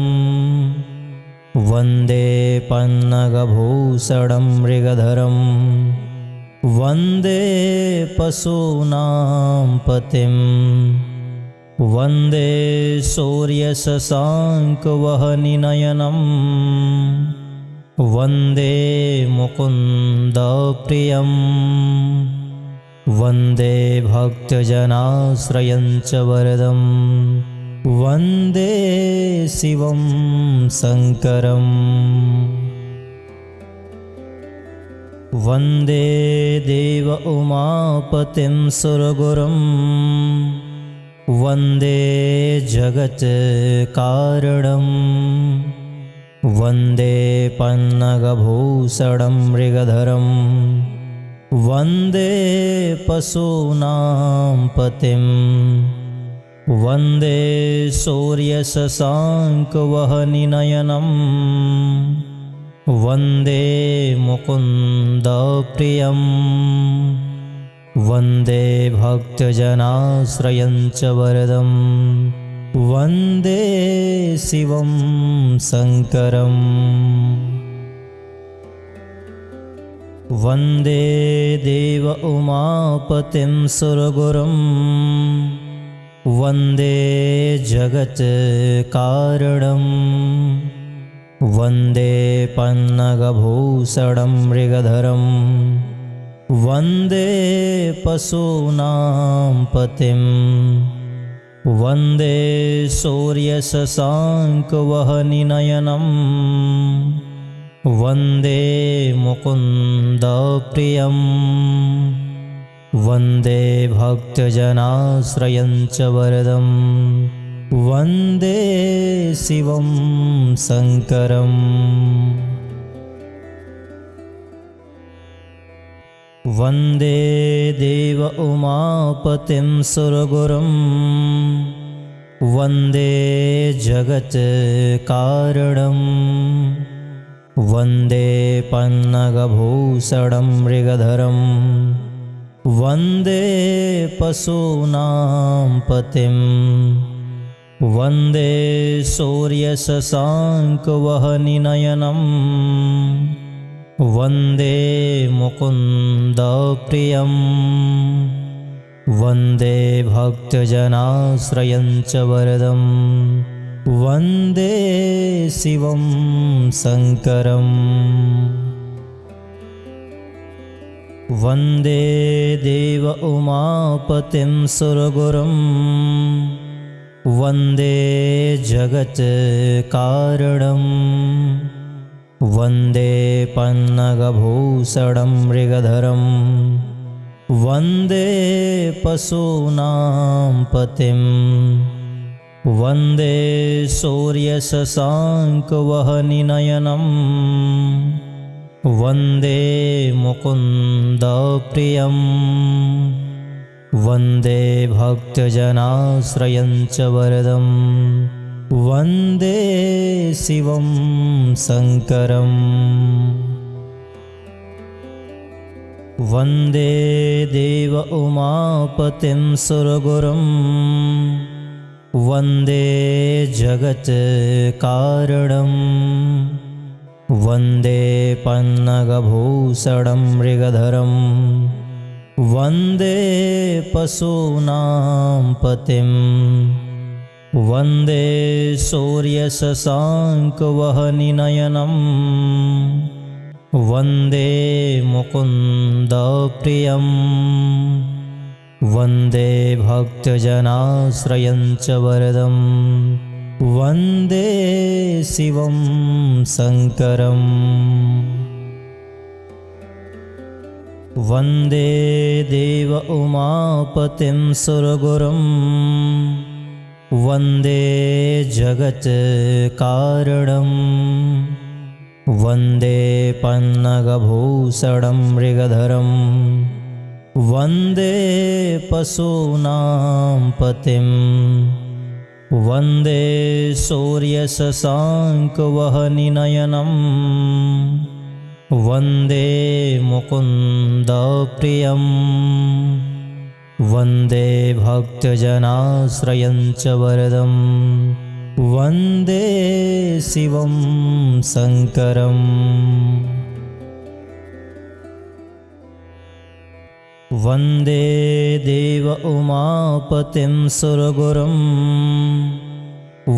वन्दे पन्नगभूषणं मृगधरं वन्दे पशूनां पतिं वन्दे सूर्यशशाङ्कवहनिनयनं वन्दे मुकुन्दप्रियं वन्दे भक्तजनाश्रयं च वरदं वन्दे शिवं शङ्करम् वन्दे देव उमापतिं सुरगुरुं वन्दे जगत्कारणं वन्दे पन्नगभूषणं मृगधरं वन्दे पशूनां पतिं वन्दे सूर्यशशाङ्कवहनिनयनं वन्दे मुकुन्दप्रियं वन्दे भक्तजनाश्रयं च वरदं वन्दे शिवं शङ्करम् वन्दे देव उमापतिं सुरगुरुं वन्दे जगत्कारणं वन्दे पन्नगभूषणं मृगधरं वन्दे पशूनां पतिं वन्दे सूर्यशशाङ्कवहनिनयनं वन्दे मुकुन्दप्रियं वन्दे भक्तजनाश्रयं च वरदं वन्दे शिवं शङ्करम् वन्दे देव उमापतिं सुरगुरुं वन्दे जगत्कारणं वन्दे पन्नगभूषणं मृगधरं वन्दे पशूनां पतिं वन्दे सूर्यशशाङ्कवहनिनयनं वन्दे मुकुन्दप्रियं वन्दे भक्तजनाश्रयं च वरदं वन्दे शिवं शङ्करम् वन्दे देव उमापतिं सुरगुरुं वन्दे जगत्कारणं वन्दे पन्नगभूषणं मृगधरं वन्दे पशूनां पतिं वन्दे सूर्यशशाङ्कवहनिनयनं वन्दे मुकुन्दप्रियं वन्दे भक्तजनाश्रयं च वरदं वन्दे शिवं शङ्करम् वन्दे देव उमापतिं सुरगुरुं वन्दे जगत्कारणं वन्दे पन्नगभूषणं मृगधरं वन्दे पशूनां पतिं वन्दे सूर्यशशाङ्कवहनिनयनं वन्दे मुकुन्दप्रियं वन्दे भक्तजनाश्रयं च वरदं वन्दे शिवं शङ्करम् वन्दे देव उमापतिं सुरगुरुं वन्दे जगत्कारणं वन्दे पन्नगभूषणं मृगधरं वन्दे पशूनां पतिं वन्दे सूर्यशशाङ्कवहनिनयनं वन्दे मुकुन्दप्रियं वन्दे भक्तजनाश्रयं च वरदं वन्दे शिवं शङ्करम् वन्दे देव उमापतिं सुरगुरुं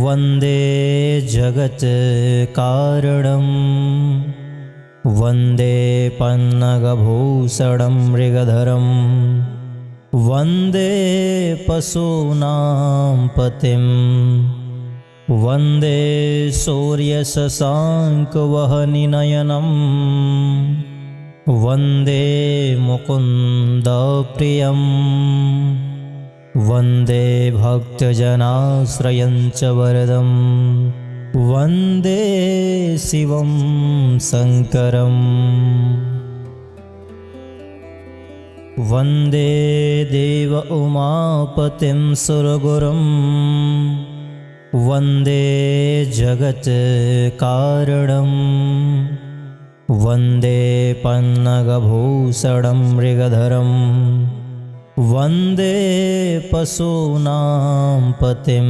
वन्दे जगत्कारणं वन्दे पन्नगभूषणं मृगधरं वन्दे पशूनां पतिं वन्दे सूर्यशशाङ्कवहनिनयनं वन्दे मुकुन्दप्रियं वन्दे भक्तजनाश्रयं च वरदं वन्दे शिवं शङ्करम् वन्दे देव उमापतिं सुरगुरुं वन्दे जगत्कारणं वन्दे पन्नगभूषणं मृगधरं वन्दे पशूनां पतिं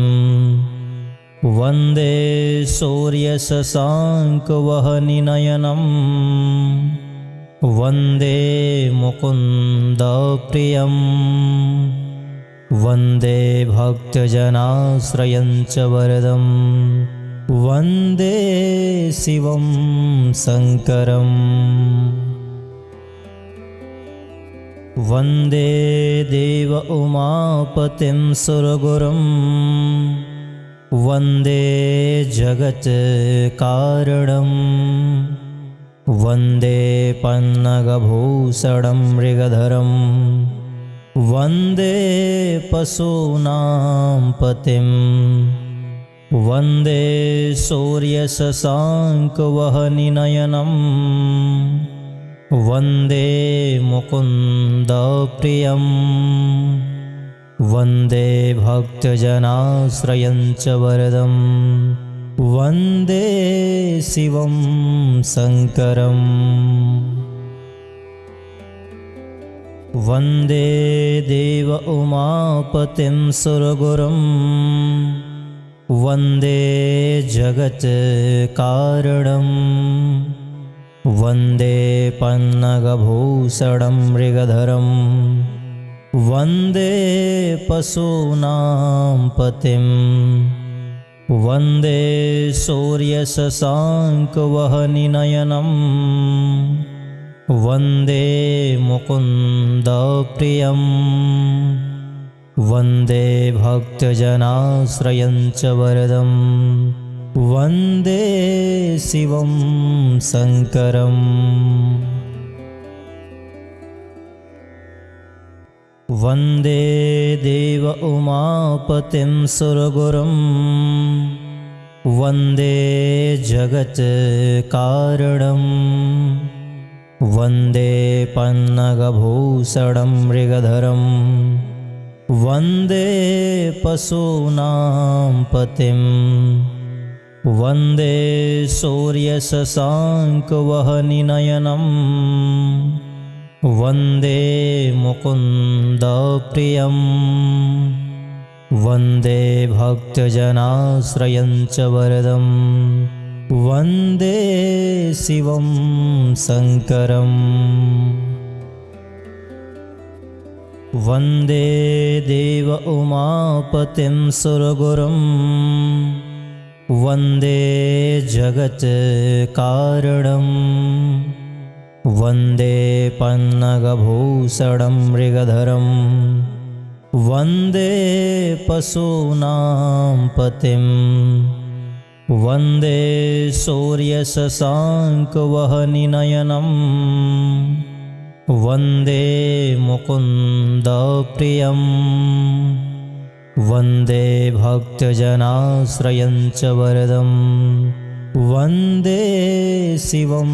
वन्दे सूर्यशशाङ्कवहनिनयनं वन्दे मुकुन्दप्रियं वन्दे भक्तजनाश्रयं च वरदं वन्दे शिवं शङ्करम् वन्दे देव उमापतिं सुरगुरुं वन्दे जगत्कारणं वन्दे पन्नगभूषणं मृगधरं वन्दे पशूनां पतिं वन्दे सूर्यशशाङ्कवहनिनयनं वन्दे मुकुन्दप्रियं वन्दे भक्तजनाश्रयं च वरदं वन्दे शिवं शङ्करम् वन्दे देव उमापतिं सुरगुरुं वन्दे जगत्कारणं वन्दे पन्नगभूषणं मृगधरं वन्दे पशूनां पतिं वन्दे सूर्यशशाङ्कवहनिनयनं वन्दे मुकुन्दप्रियं वन्दे भक्तजनाश्रयं च वरदं वन्दे शिवं शङ्करम् वन्दे देव उमापतिं सुरगुरुं वन्दे जगत्कारणं वन्दे पन्नगभूषणं मृगधरं वन्दे पशूनां पतिं वन्दे सूर्यशशाङ्कवहनिनयनं वन्दे मुकुन्दप्रियं वन्दे भक्तजनाश्रयं च वरदं वन्दे शिवं शङ्करम् वन्दे देव उमापतिं सुरगुरुं वन्दे जगत्कारणं वन्दे पन्नगभूषणं मृगधरं वन्दे पशूनां पतिं वन्दे सूर्यशशाङ्कवहनिनयनं वन्दे मुकुन्दप्रियं वन्दे भक्तजनाश्रयं च वरदं वन्दे शिवं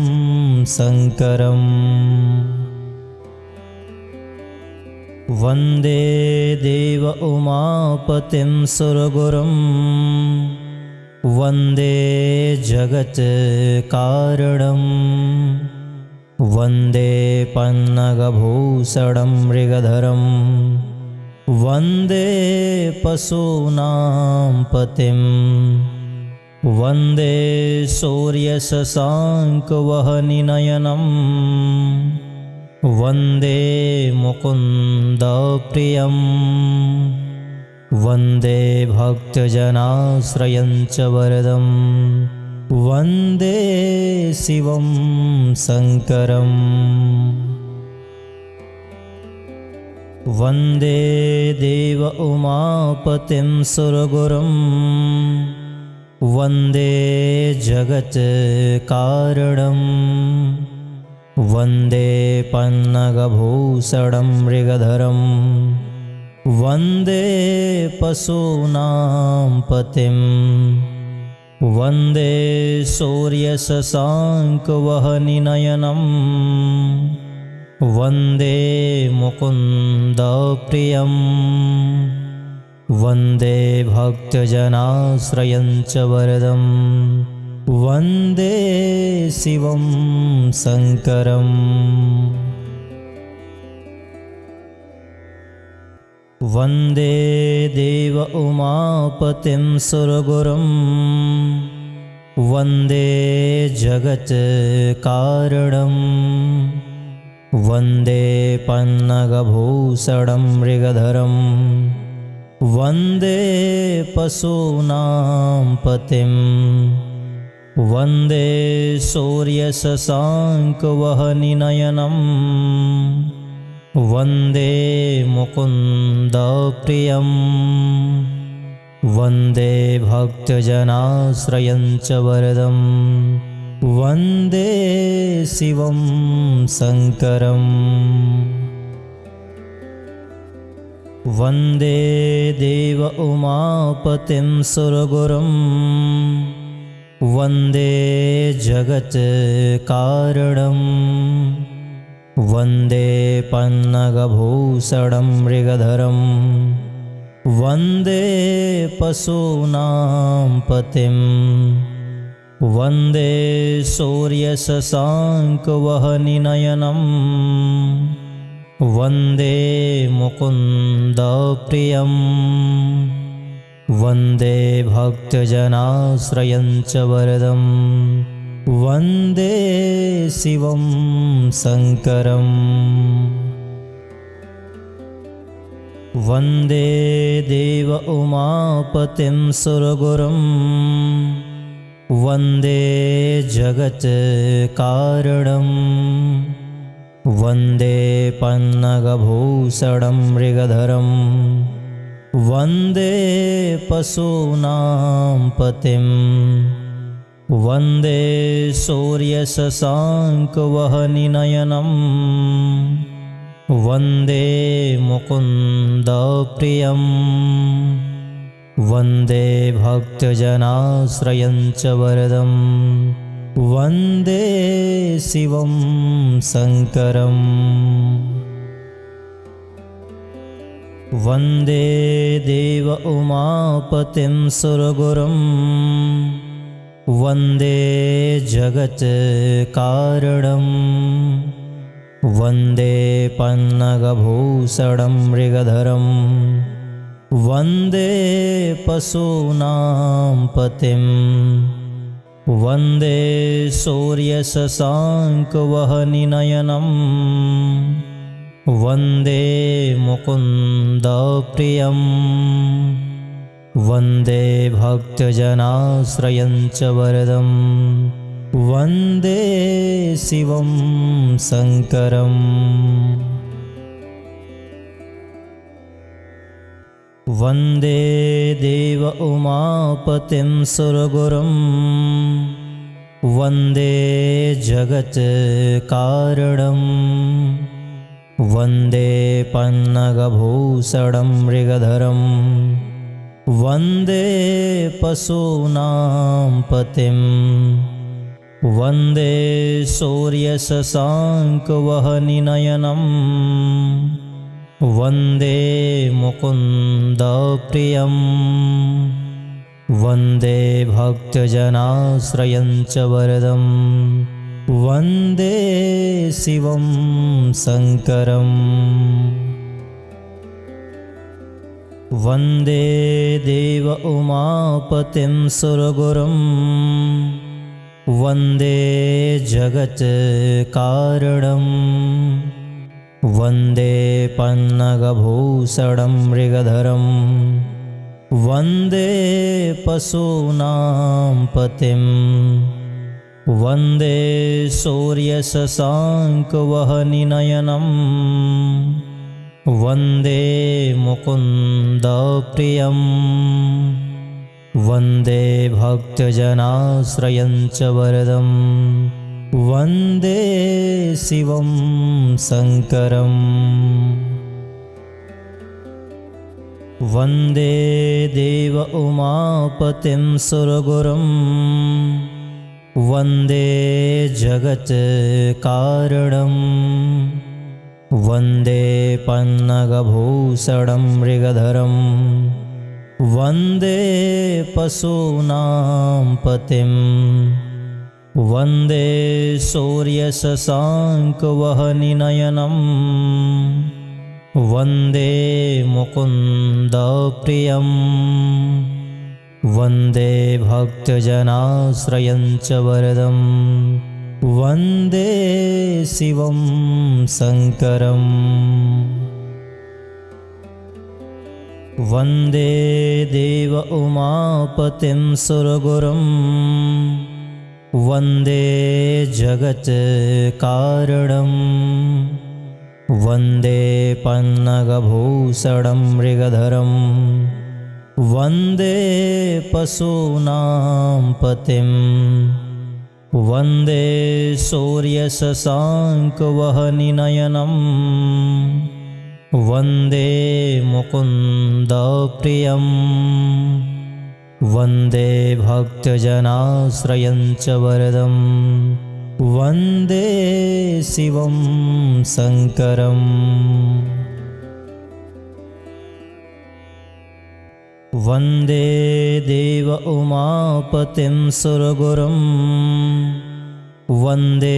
शङ्करम् वन्दे देव उमापतिं सुरगुरुं वन्दे जगत्कारणं वन्दे पन्नगभूषणं मृगधरं वन्दे पशूनां पतिं वन्दे सूर्यशशाङ्कवहनिनयनं वन्दे मुकुन्दप्रियं वन्दे भक्तजनाश्रयं च वरदं वन्दे शिवं शङ्करम् वन्दे देव उमापतिं सुरगुरुं वन्दे जगत्कारणं वन्दे पन्नगभूषणं मृगधरं वन्दे पशूनां पतिं वन्दे सूर्यशशाङ्कवहनिनयनं वन्दे मुकुन्दप्रियं वन्दे भक्तजनाश्रयं च वरदं वन्दे शिवं शङ्करम् वन्दे देव उमापतिं सुरगुरुं वन्दे जगत्कारणं वन्दे पन्नगभूषणं मृगधरं वन्दे पशूनां पतिं वन्दे सूर्यशशाङ्कवहनिनयनं वन्दे मुकुन्दप्रियं वन्दे भक्तजनाश्रयं च वरदं वन्दे शिवं शङ्करम् वन्दे देव उमापतिं सुरगुरुं वन्दे जगत्कारणं वन्दे पन्नगभूषणं मृगधरं वन्दे पशूनां पतिं वन्दे सूर्यशशाङ्कवहनिनयनं वन्दे मुकुन्दप्रियं वन्दे भक्तजनाश्रयं च वरदं वन्दे शिवं शङ्करम् वन्दे देव उमापतिं सुरगुरुं वन्दे जगत्कारणं वन्दे पन्नगभूषणं मृगधरं वन्दे पशूनां पतिं वन्दे सूर्यशशाङ्कवहनिनयनं वन्दे मुकुन्दप्रियं वन्दे भक्तजनाश्रयं च वरदं वन्दे शिवं शङ्करम् वन्दे देव उमापतिं सुरगुरुं वन्दे जगत्कारणं वन्दे पन्नगभूषणं मृगधरं वन्दे पशूनां पतिं वन्दे सूर्यशशाङ्कवहनिनयनं वन्दे मुकुन्दप्रियं वन्दे भक्तजनाश्रयं च वरदं वन्दे शिवं शङ्करम् वन्दे देव उमापतिं सुरगुरुं वन्दे जगत्कारणं वन्दे पन्नगभूषणं मृगधरं वन्दे पशूनां पतिं वन्दे सूर्यशशाङ्कवहनिनयनं वन्दे मुकुन्दप्रियं वन्दे भक्तजनाश्रयं च वरदं वन्दे शिवं शङ्करम् वन्दे देव उमापतिं सुरगुरुं वन्दे जगत्कारणं वन्दे पन्नगभूषणं मृगधरं वन्दे पशूनां पतिं वन्दे सूर्यशशाङ्कवहनिनयनं वन्दे मुकुन्दप्रियं वन्दे भक्तजनाश्रयं च वरदं वन्दे शिवं शङ्करम् वन्दे देव उमापतिं सुरगुरुं वन्दे जगत्कारणं वन्दे पन्नगभूषणं मृगधरं वन्दे पशूनां पतिं वन्दे सूर्यशशाङ्कवहनिनयनं वन्दे मुकुन्दप्रियं वन्दे भक्तजनाश्रयं च वरदं वन्दे शिवं शङ्करम् वन्दे देव उमापतिं सुरगुरुं वन्दे जगत्कारणं वन्दे पन्नगभूषणं मृगधरं वन्दे पशूनां पतिं वन्दे सूर्यशशाङ्कवहनिनयनं वन्दे मुकुन्दप्रियं वन्दे भक्तजनाश्रयं च वरदं वन्दे शिवं शङ्करम् वन्दे देव उमापतिं सुरगुरुं वन्दे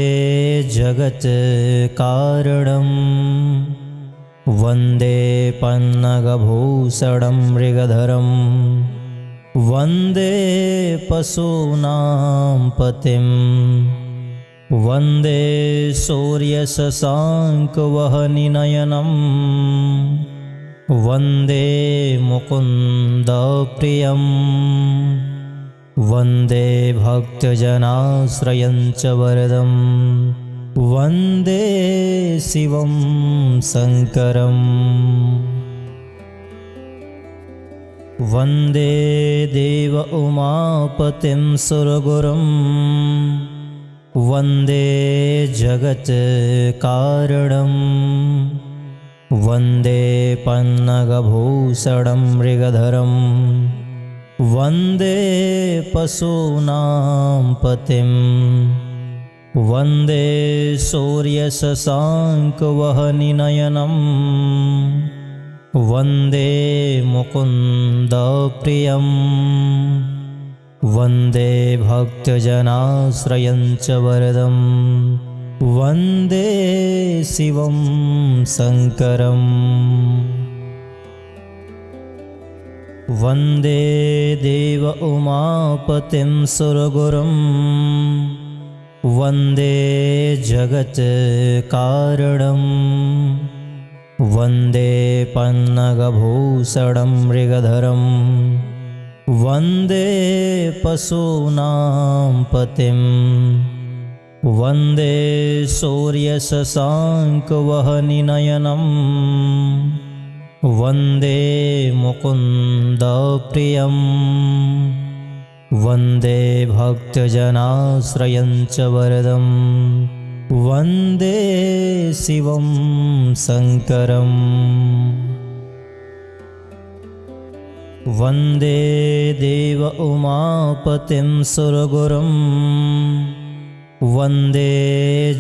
जगत्कारणं वन्दे पन्नगभूषणं मृगधरं वन्दे पशूनां पतिं वन्दे सूर्यशशाङ्कवहनिनयनं वन्दे मुकुन्दप्रियं वन्दे भक्तजनाश्रयं च वरदं वन्दे शिवं शङ्करम् वन्दे देव उमापतिं सुरगुरुं वन्दे जगत्कारणं वन्दे पन्नगभूषणं मृगधरं वन्दे पशूनां पतिं वन्दे सूर्यशशाङ्कवहनिनयनं वन्दे मुकुन्दप्रियं वन्दे भक्तजनाश्रयं च वरदं वन्दे शिवं शङ्करम् वन्दे देव उमापतिं सुरगुरुं वन्दे जगत्कारणं वन्दे पन्नगभूषणं मृगधरं वन्दे पशूनां पतिं वन्दे सूर्यशशाङ्कवहनिनयनं वन्दे मुकुन्दप्रियं वन्दे भक्तजनाश्रयं च वरदं वन्दे शिवं शङ्करम् वन्दे देव उमापतिं सुरगुरुं वन्दे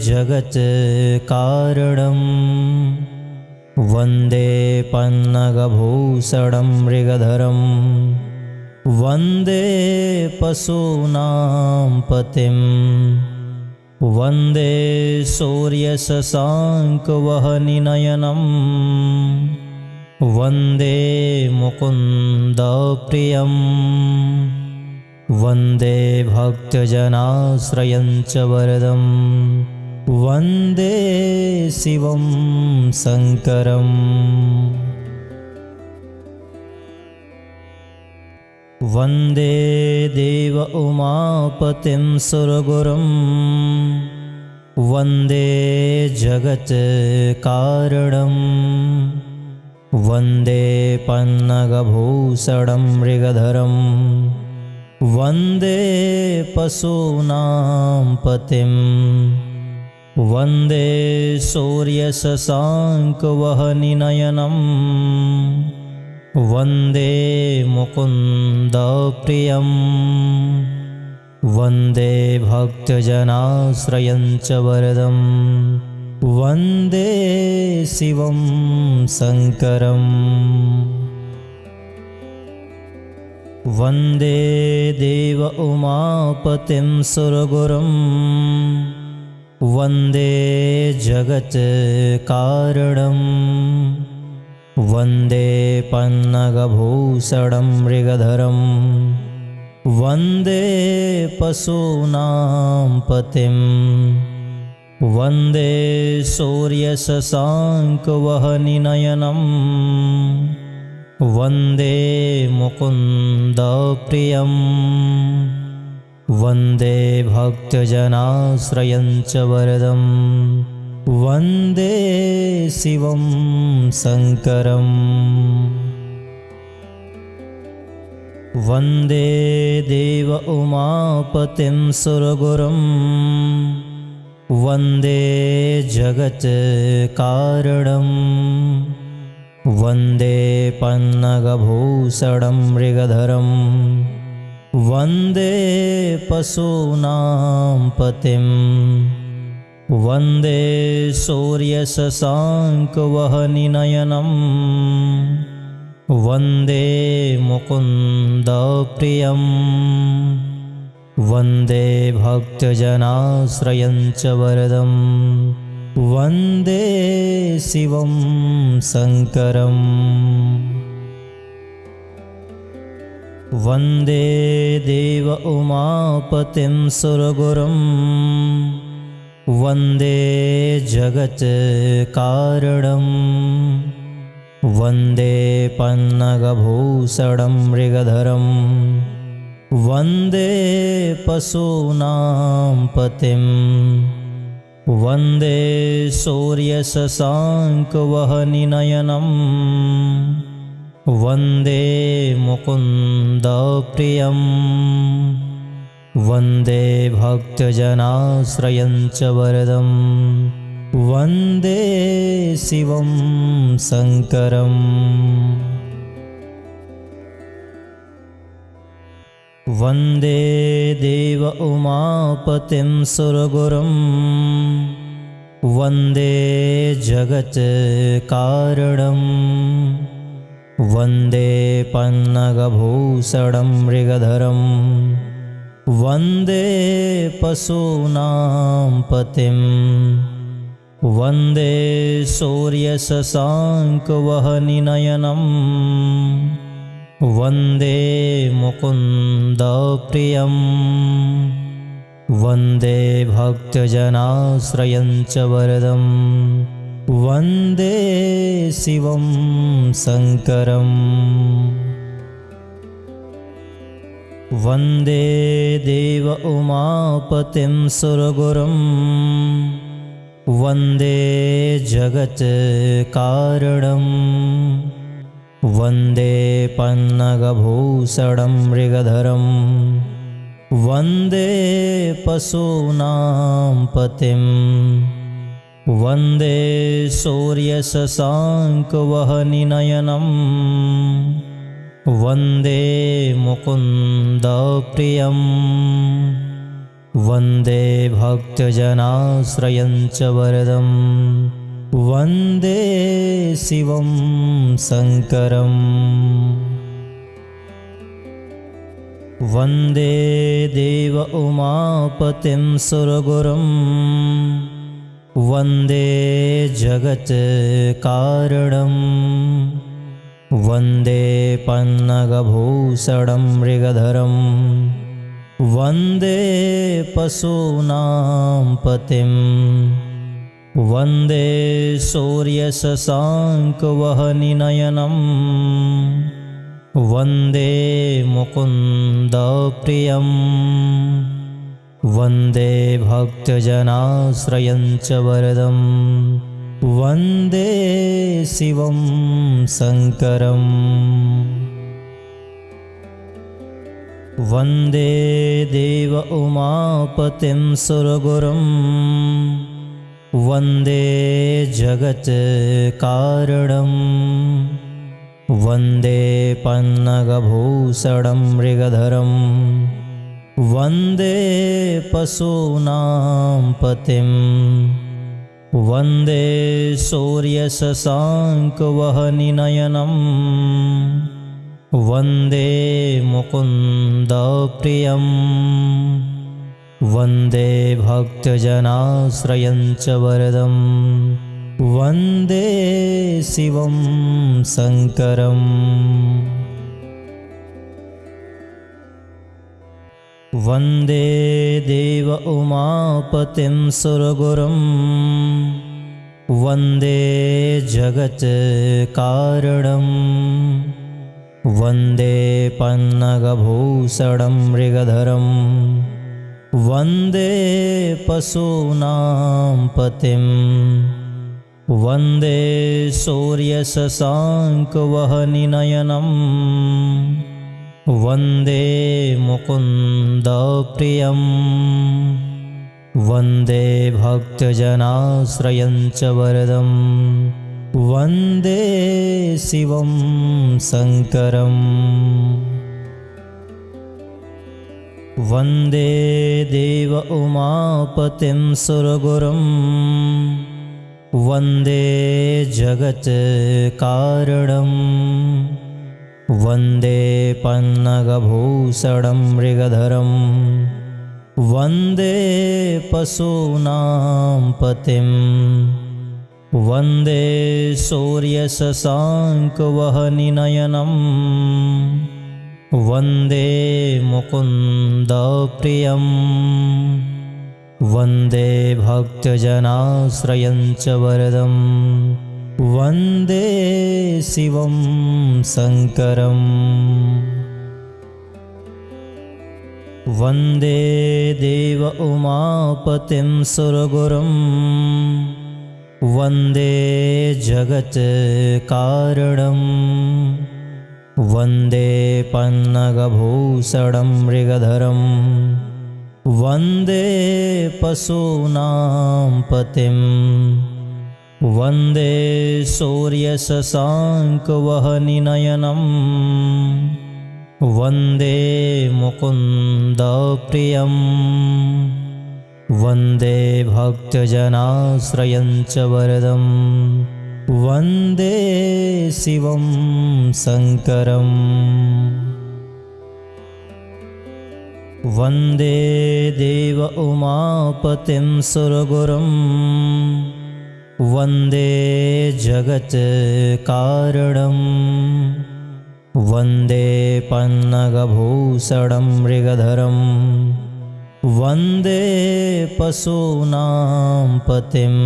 जगत्कारणं वन्दे पन्नगभूषणं मृगधरं वन्दे पशूनां पतिं वन्दे सूर्यशशाङ्कवहनिनयनं वन्दे मुकुन्दप्रियं वन्दे भक्तजनाश्रयं च वरदं वन्दे शिवं शङ्करम् वन्दे देव उमापतिं सुरगुरुं वन्दे जगत्कारणं वन्दे पन्नगभूषणं मृगधरं वन्दे पशूनां पतिं वन्दे सूर्यशशाङ्कवहनिनयनं वन्दे मुकुन्दप्रियं वन्दे भक्तजनाश्रयं च वरदं वन्दे शिवं शङ्करम् वन्दे देव उमापतिं सुरगुरुं वन्दे जगत्कारणं वन्दे पन्नगभूषणं मृगधरं वन्दे पशूनां पतिं वन्दे सूर्यशशाङ्कवहनिनयनं वन्दे मुकुन्दप्रियं वन्दे भक्तजनाश्रयं च वरदं वन्दे शिवं शङ्करम् वन्दे देव उमापतिं सुरगुरुं वन्दे जगत्कारणं वन्दे पन्नगभूषणं मृगधरं वन्दे पशूनां पतिं वन्दे सूर्यशशाङ्कवहनिनयनं वन्दे मुकुन्दप्रियं वन्दे भक्तजनाश्रयं च वरदं वन्दे शिवं शङ्करम् वन्दे देव उमापतिं सुरगुरुं वन्दे जगत्कारणं वन्दे पन्नगभूषणं मृगधरं वन्दे पशूनां पतिं वन्दे सूर्यशशाङ्कवहनिनयनं वन्दे मुकुन्दप्रियं वन्दे भक्तजनाश्रयं च वरदं वन्दे शिवं शङ्करम् वन्दे देव उमापतिं सुरगुरुं वन्दे जगत्कारणं वन्दे पन्नगभूषणं मृगधरं वन्दे पशूनां पतिं वन्दे सूर्यशशाङ्कवहनिनयनं वन्दे मुकुन्दप्रियं वन्दे भक्तजनाश्रयं च वरदं वन्दे शिवं शङ्करम् वन्दे देव उमापतिं सुरगुरुं वन्दे जगत्कारणं वन्दे पन्नगभूषणं मृगधरं वन्दे पशूनां पतिं वन्दे सूर्यशशाङ्कवहनिनयनं वन्दे मुकुन्दप्रियं वन्दे भक्तजनाश्रयं च वरदं वन्दे शिवं शङ्करम् वन्दे देव उमापतिं सुरगुरुं वन्दे जगत्कारणं वन्दे पन्नगभूषणं मृगधरं वन्दे पशूनां पतिं वन्दे सूर्यशशाङ्कवहनिनयनं वन्दे मुकुन्दप्रियं वन्दे भक्तजनाश्रयं च वरदं वन्दे शिवं शङ्करम् वन्दे देव उमापतिं सुरगुरुं वन्दे जगत्कारणं वन्दे पन्नगभूषणं मृगधरं वन्दे पशूनां पतिं वन्दे सूर्यशशाङ्कवहनिनयनं वन्दे मुकुन्दप्रियं वन्दे भक्तजनाश्रयं च वरदं वन्दे शिवं शङ्करम् वन्दे देव उमापतिं सुरगुरुं वन्दे जगत्कारणं वन्दे पन्नगभूषणं मृगधरं वन्दे पशूनां पतिं वन्दे सूर्यशशाङ्कवहनिनयनं वन्दे मुकुन्दप्रियं वन्दे भक्तजनाश्रयं च वरदं वन्दे शिवं शङ्करम् वन्दे देव उमापतिं सुरगुरुं वन्दे जगत्कारणं वन्दे पन्नगभूषणं मृगधरं वन्दे पशूनां पतिं वन्दे सूर्यशशाङ्कवहनिनयनं वन्दे मुकुन्दप्रियं वन्दे भक्तजनाश्रयं च वरदं वन्दे शिवं शङ्करम् वन्दे देव उमापतिं सुरगुरुं वन्दे जगत्कारणं वन्दे पन्नगभूषणं मृगधरं वन्दे पशूनां पतिं वन्दे सूर्यशशाङ्कवहनिनयनं वन्दे मुकुन्दप्रियं वन्दे भक्तजनाश्रयं च वरदं वन्दे शिवं शङ्करम् वन्दे देव उमापतिं सुरगुरुं वन्दे जगत्कारणं वन्दे पन्नगभूषणं मृगधरं वन्दे पशूनां पतिं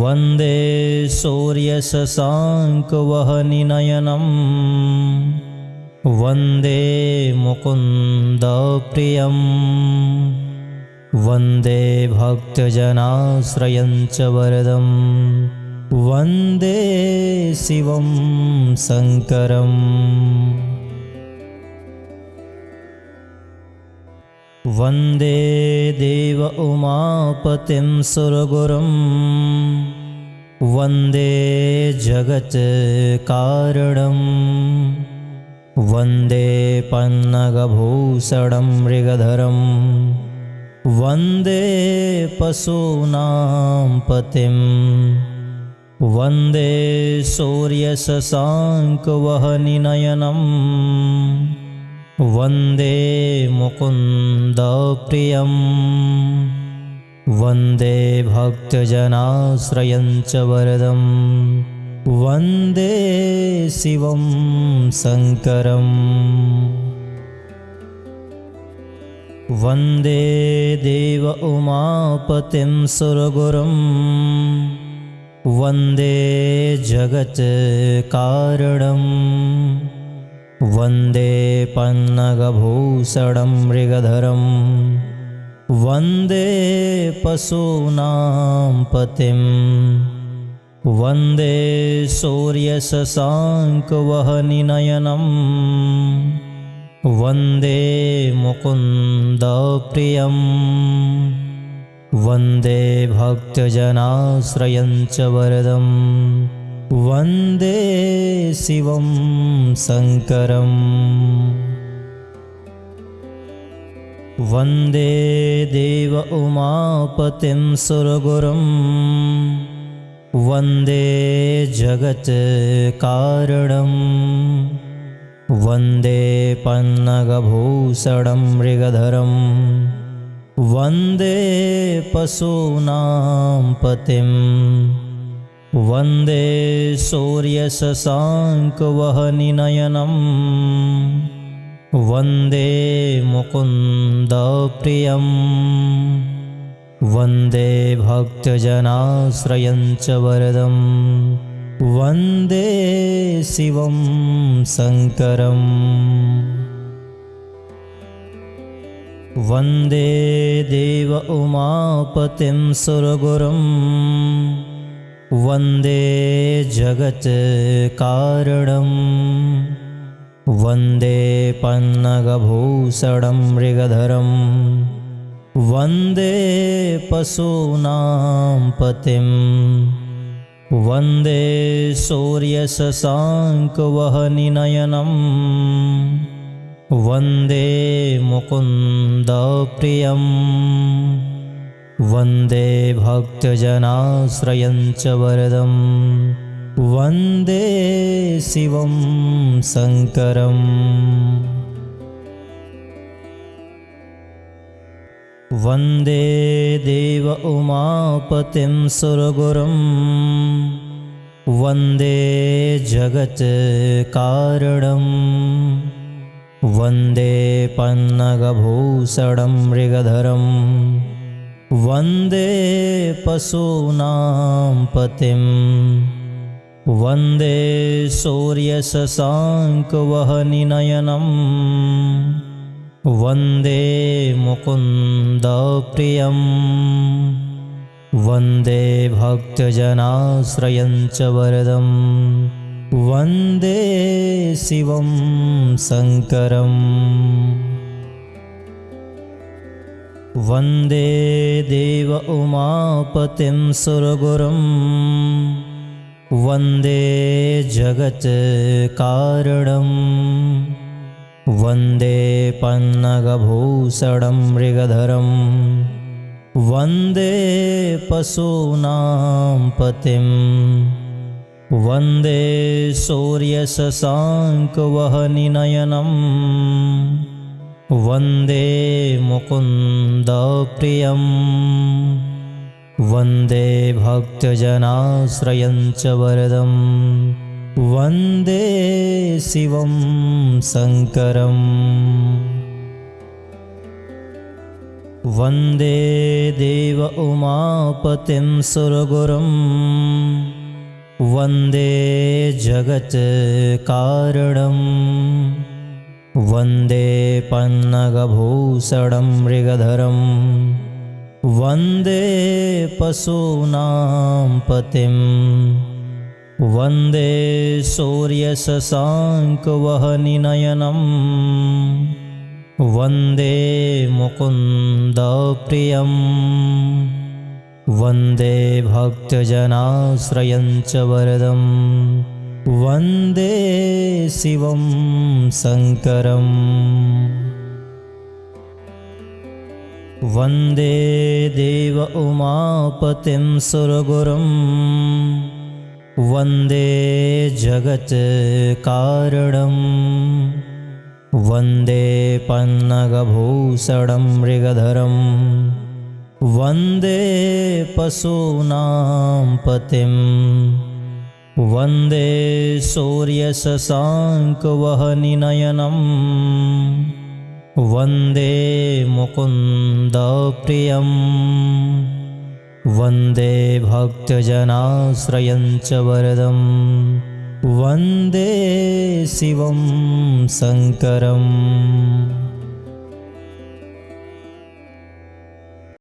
वन्दे सूर्यशशाङ्कवहनिनयनं वन्दे मुकुन्दप्रियं वन्दे भक्तजनाश्रयं च वरदं वन्दे शिवं शङ्करम् वन्दे देव उमापतिं सुरगुरुं वन्दे जगत्कारणं वन्दे पन्नगभूषणं मृगधरं वन्दे पशूनां पतिं वन्दे सूर्यशशाङ्कवहनिनयनं वन्दे मुकुन्दप्रियं वन्दे भक्तजनाश्रयं च वरदं वन्दे शिवं शङ्करम् वन्दे देव उमापतिं सुरगुरुं वन्दे जगत्कारणं वन्दे पन्नगभूषणं मृगधरं वन्दे पशूनां पतिं वन्दे सूर्यशशाङ्कवहनिनयनं वन्दे मुकुन्दप्रियं वन्दे भक्तजनाश्रयं च वरदं वन्दे शिवं शङ्करम् वन्दे देव उमापतिं सुरगुरुं वन्दे जगत्कारणं वन्दे पन्नगभूषणं मृगधरं वन्दे पशूनां पतिं वन्दे सूर्यशशाङ्कवहनिनयनं वन्दे मुकुन्दप्रियं वन्दे भक्तजनाश्रयं च वरदं वन्दे शिवं शङ्करम् वन्दे देव उमापतिं सुरगुरुं वन्दे जगत्कारणं वन्दे पन्नगभूषणं मृगधरं वन्दे पशूनां पतिं वन्दे सूर्यशशाङ्कवहनिनयनं वन्दे मुकुन्दप्रियं वन्दे भक्तजनाश्रयं च वरदं वन्दे शिवं शङ्करम् वन्दे देव उमापतिं सुरगुरुं वन्दे जगत्कारणं वन्दे पन्नगभूषणं मृगधरं वन्दे पशूनां पतिं वन्दे सूर्यशशाङ्कवहनिनयनं वन्दे मुकुन्दप्रियं वन्दे भक्तजनाश्रयं च वरदं वन्दे शिवं शङ्करम् वन्दे देव उमापतिं सुरगुरुं वन्दे जगत्कारणं वन्दे पन्नगभूषणं मृगधरं वन्दे पशूनां पतिं वन्दे सूर्यशशाङ्कवहनिनयनं वन्दे मुकुन्दप्रियं वन्दे भक्तजनाश्रयं च वरदं वन्दे शिवं शङ्करम् वन्दे देव उमापतिं सुरगुरुं वन्दे जगत्कारणं वन्दे पन्नगभूषणं मृगधरं वन्दे पशूनां पतिं वन्दे सूर्यशशाङ्कवहनिनयनं वन्दे मुकुन्दप्रियं वन्दे भक्तजनाश्रयं च वरदं वन्दे शिवं शङ्करम् वन्दे देव उमापतिं सुरगुरुं वन्दे जगत्कारणं वन्दे पन्नगभूषणं मृगधरं वन्दे पशूनां पतिं वन्दे सूर्यशशाङ्कवहनिनयनं वन्दे मुकुन्दप्रियं वन्दे भक्तजनाश्रयं च वरदं वन्दे शिवं शङ्करम्